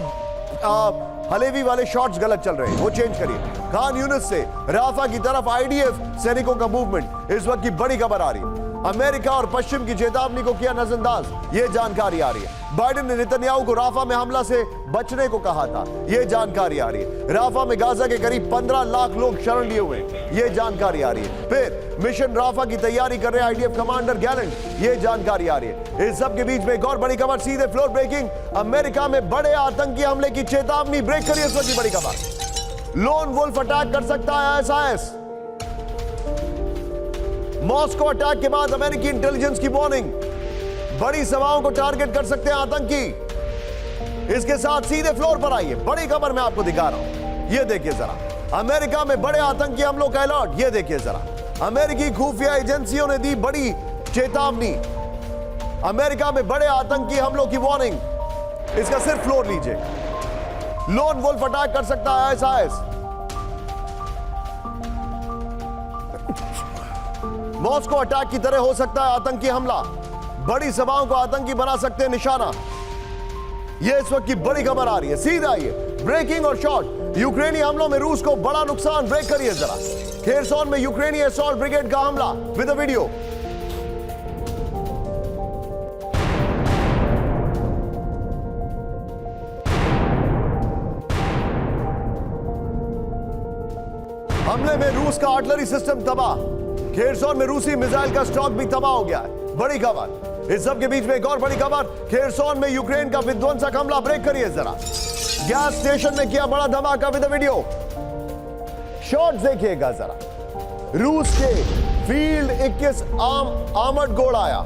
हलेवी वाले शॉट्स गलत चल रहे हैं, वो चेंज करिए। खान यूनिस से राफा की तरफ आईडीएफ सैनिकों का मूवमेंट, इस वक्त की बड़ी खबर आ रही है। अमेरिका और पश्चिम की चेतावनी को किया नजरअंदाज, यह जानकारी आ रही है। बाइडेन ने नेतन्याहू को राफा में हमला से बचने को कहा था, यह जानकारी आ रही है। राफा में गाजा के करीब 15 लाख लोग शरण लिए हुए, यह जानकारी आ रही है। फिर मिशन राफा की तैयारी कर रहे आईडीएफ कमांडर गैलेंट, यह जानकारी आ रही है। इस सब के बीच में एक और बड़ी खबर, सीधे फ्लोर ब्रेकिंग। अमेरिका में बड़े आतंकी हमले की चेतावनी, ब्रेक करिए इस वक्त की बड़ी खबर। लोन वुल्फ अटैक कर सकता है आईएसआईएस। मॉस्को अटैक के बाद अमेरिकी इंटेलिजेंस की वार्निंग, बड़ी सभाओं को टारगेट कर सकते हैं आतंकी। इसके साथ सीधे फ्लोर पर आइए, बड़ी खबर मैं आपको दिखा रहा हूं। यह देखिए जरा, अमेरिका में बड़े आतंकी हमलों का अलर्ट। यह देखिए जरा, अमेरिकी खुफिया एजेंसियों ने दी बड़ी चेतावनी। अमेरिका में बड़े आतंकी हमलों की वार्निंग। इसका सिर्फ फ्लोर लीजिए। लोन वुल्फ अटैक कर सकता है आईएसआईएस। मॉस्को अटैक की तरह हो सकता है आतंकी हमला, बड़ी सभाओं को आतंकी बना सकते हैं निशाना। यह इस वक्त की बड़ी खबर आ रही है, सीधा ये ब्रेकिंग और शॉट। यूक्रेनी हमलों में रूस को बड़ा नुकसान, ब्रेक करिए जरा। खेरसोन में यूक्रेनी असॉल्ट ब्रिगेड का हमला विद अ वीडियो। हमले में रूस का आर्टिलरी सिस्टम तबाह। खेरसोन में रूसी मिसाइल का स्टॉक भी तबाह हो गया है, बड़ी खबर। इस सब के बीच में एक और बड़ी खबर, खेरसोन में यूक्रेन का विध्वंसक हमला, ब्रेक करिए जरा। गैस स्टेशन में किया बड़ा धमाका विद वीडियो। शॉट्स देखिएगा जरा। रूस के फील्ड 21 आर्मर्ड घोड़ आया।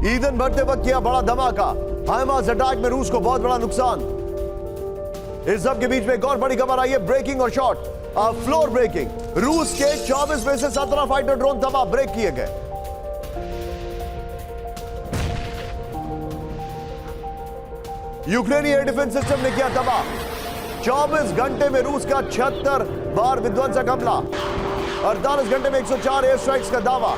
ईंधन भरते वक्त किया बड़ा धमाका। हाइमार्स अटैक में रूस को बहुत बड़ा नुकसान। इस सब के बीच में एक और बड़ी खबर आई है, ब्रेकिंग और शॉट, फ्लोर ब्रेकिंग। रूस के 24 में से 17 फाइटर ड्रोन तबाह, ब्रेक किए गए। यूक्रेनी एयर डिफेंस सिस्टम ने किया तबाह। 24 घंटे में रूस का 76 बार विध्वंसक हमला, 48 घंटे में 104 एयर स्ट्राइक्स का दावा।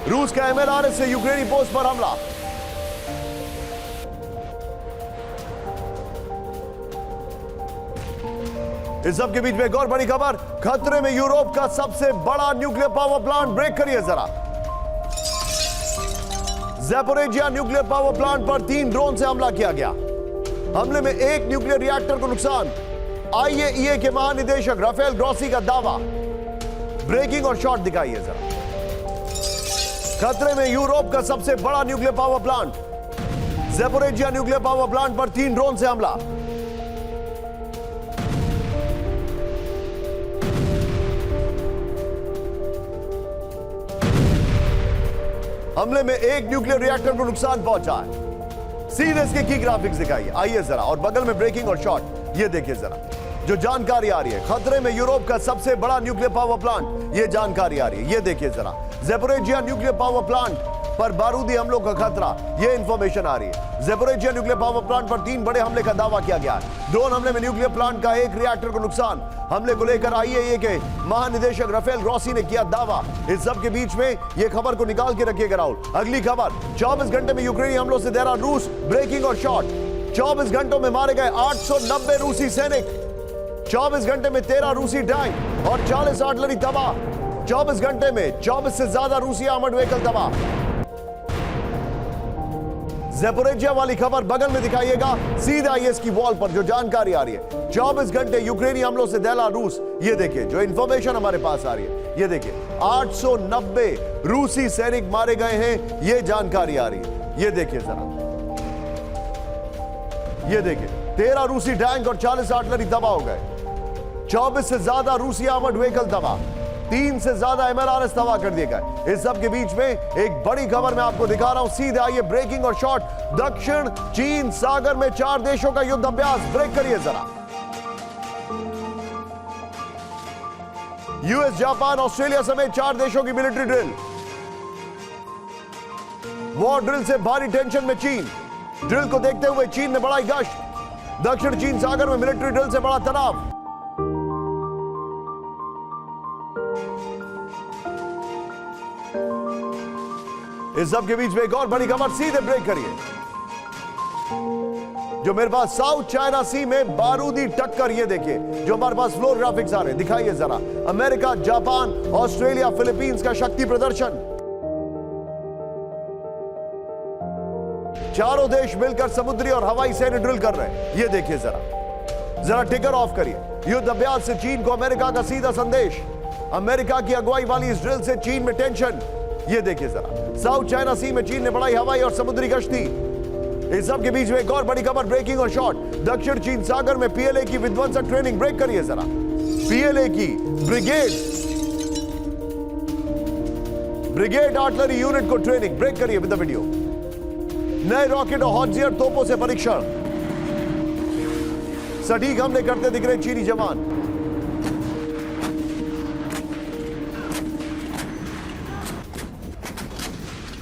रूस का एमएलआरएस से यूक्रेनी पोस्ट पर हमला। इस सब के बीच में एक और बड़ी खबर, खतरे में यूरोप का सबसे बड़ा न्यूक्लियर पावर प्लांट, ब्रेक करिए जरा। ज़ैपोरिजिया न्यूक्लियर पावर प्लांट पर 3 ड्रोन से हमला किया गया। हमले में एक न्यूक्लियर रिएक्टर को नुकसान। आईएईए के महानिदेशक राफेल ग्रॉसी का दावा। ब्रेकिंग और शॉट दिखाइए जरा। खतरे में यूरोप का सबसे बड़ा nuclear power plant. Zaporizhzhia nuclear power plant पर 3 ड्रोन से हमला। हमले में एक न्यूक्लियर रिएक्टर को नुकसान पहुंचा है। सीरीज के की ग्राफिक्स दिखाइए, आइए जरा, और बगल में ब्रेकिंग और शॉट ये देखिए जरा, जो जानकारी आ रही है। खतरे में यूरोप का सबसे बड़ा न्यूक्लियर पावर प्लांट, ये जानकारी आ रही है, ये देखिए जरा। ज़ैपोरिज़िया न्यूक्लियर पावर प्लांट पर बारूदी हमलों का खतरा, ये इंफॉर्मेशन आ रही है। ज़ैपोरिज़िया न्यूक्लियर पावर प्लांट पर 3 बड़े हमले का दावा किया गया है। ड्रोन हमले में न्यूक्लियर प्लांट का एक रिएक्टर को नुकसान। हमले को लेकर आईएईए के महानिदेशक राफेल ग्रॉसी ने किया दावा। इस सब के बीच में ये खबर को निकाल के रखिएगा राहुल। अगली खबर, 24 घंटे में यूक्रेनी हमलों से दहरा रूस। ब्रेकिंग और शॉट। 24 घंटों में मारे गए 890 रूसी सैनिक। 24 घंटे में 13 रूसी टैंक और 40 आर्टिलरी तबाह। 24 घंटे में 24 से ज्यादा रूसी आर्मर्ड व्हीकल तबाह। ज़ैपोरिज़िया वाली खबर बगल में दिखाइएगा, सीधा आईएस की वॉल पर जो जानकारी आ रही है। 24 घंटे यूक्रेनी हमलों से दहला रूस। ये देखिए जो इंफॉर्मेशन हमारे पास आ रही है, ये देखिए 890 रूसी सैनिक मारे गए हैं, ये जानकारी आ रही है। ये देखिए जरा, ये देखिए 13 रूसी टैंक और 40 आर्टिलरी तबाह हो गए। 24 से ज्यादा रूसी आर्मर्ड व्हीकल तबाह। 3 से ज्यादा एमएलआरएस तबाह कर दिए गए। इस सब के बीच में एक बड़ी खबर मैं आपको दिखा रहा हूं, सीधे आइए ब्रेकिंग और शॉट। दक्षिण चीन सागर में 4 देशों का युद्ध अभ्यास। ब्रेक करिए जरा। यूएस, जापान, ऑस्ट्रेलिया समेत 4 देशों की मिलिट्री ड्रिल। वॉर ड्रिल से भारी टेंशन में चीन। ड्रिल को देखते हुए चीन ने बढ़ाई गश्त। दक्षिण चीन सागर में मिलिट्री ड्रिल से बड़ा तनाव। इस सब के बीच में एक और बड़ी खबर, सीधे ब्रेक करिए। जो मेरे पास साउथ चाइना सी में बारूदी टक्कर, ये देखिए जो हमारे पास फ्लोर ग्राफिक्स आ रहे हैं, दिखाइए जरा। अमेरिका, जापान, ऑस्ट्रेलिया, फिलीपींस का शक्ति प्रदर्शन। चारों देश मिलकर समुद्री और हवाई सैन्य ड्रिल कर रहे हैं, ये देखिए जरा टिकर ऑफ करिए। युद्ध अभ्यास से चीन को अमेरिका का सीधा संदेश। अमेरिका की अगुवाई वाली इस ड्रिल से चीन में टेंशन। ये देखिए जरा, साउथ चाइना सी में चीन ने बढ़ाई हवाई और समुद्री गश्ती। इस सब के बीच में एक और बड़ी खबर, ब्रेकिंग और शॉट। दक्षिण चीन सागर में पीएलए की विध्वंसक ट्रेनिंग। ब्रेक करिए जरा। पीएलए की ब्रिगेड आर्टिलरी यूनिट को ट्रेनिंग। ब्रेक करिए विद द वीडियो। नए रॉकेट और हॉटजियर तोपों से परीक्षण। सटीक हमले करते दिख रहे चीनी जवान।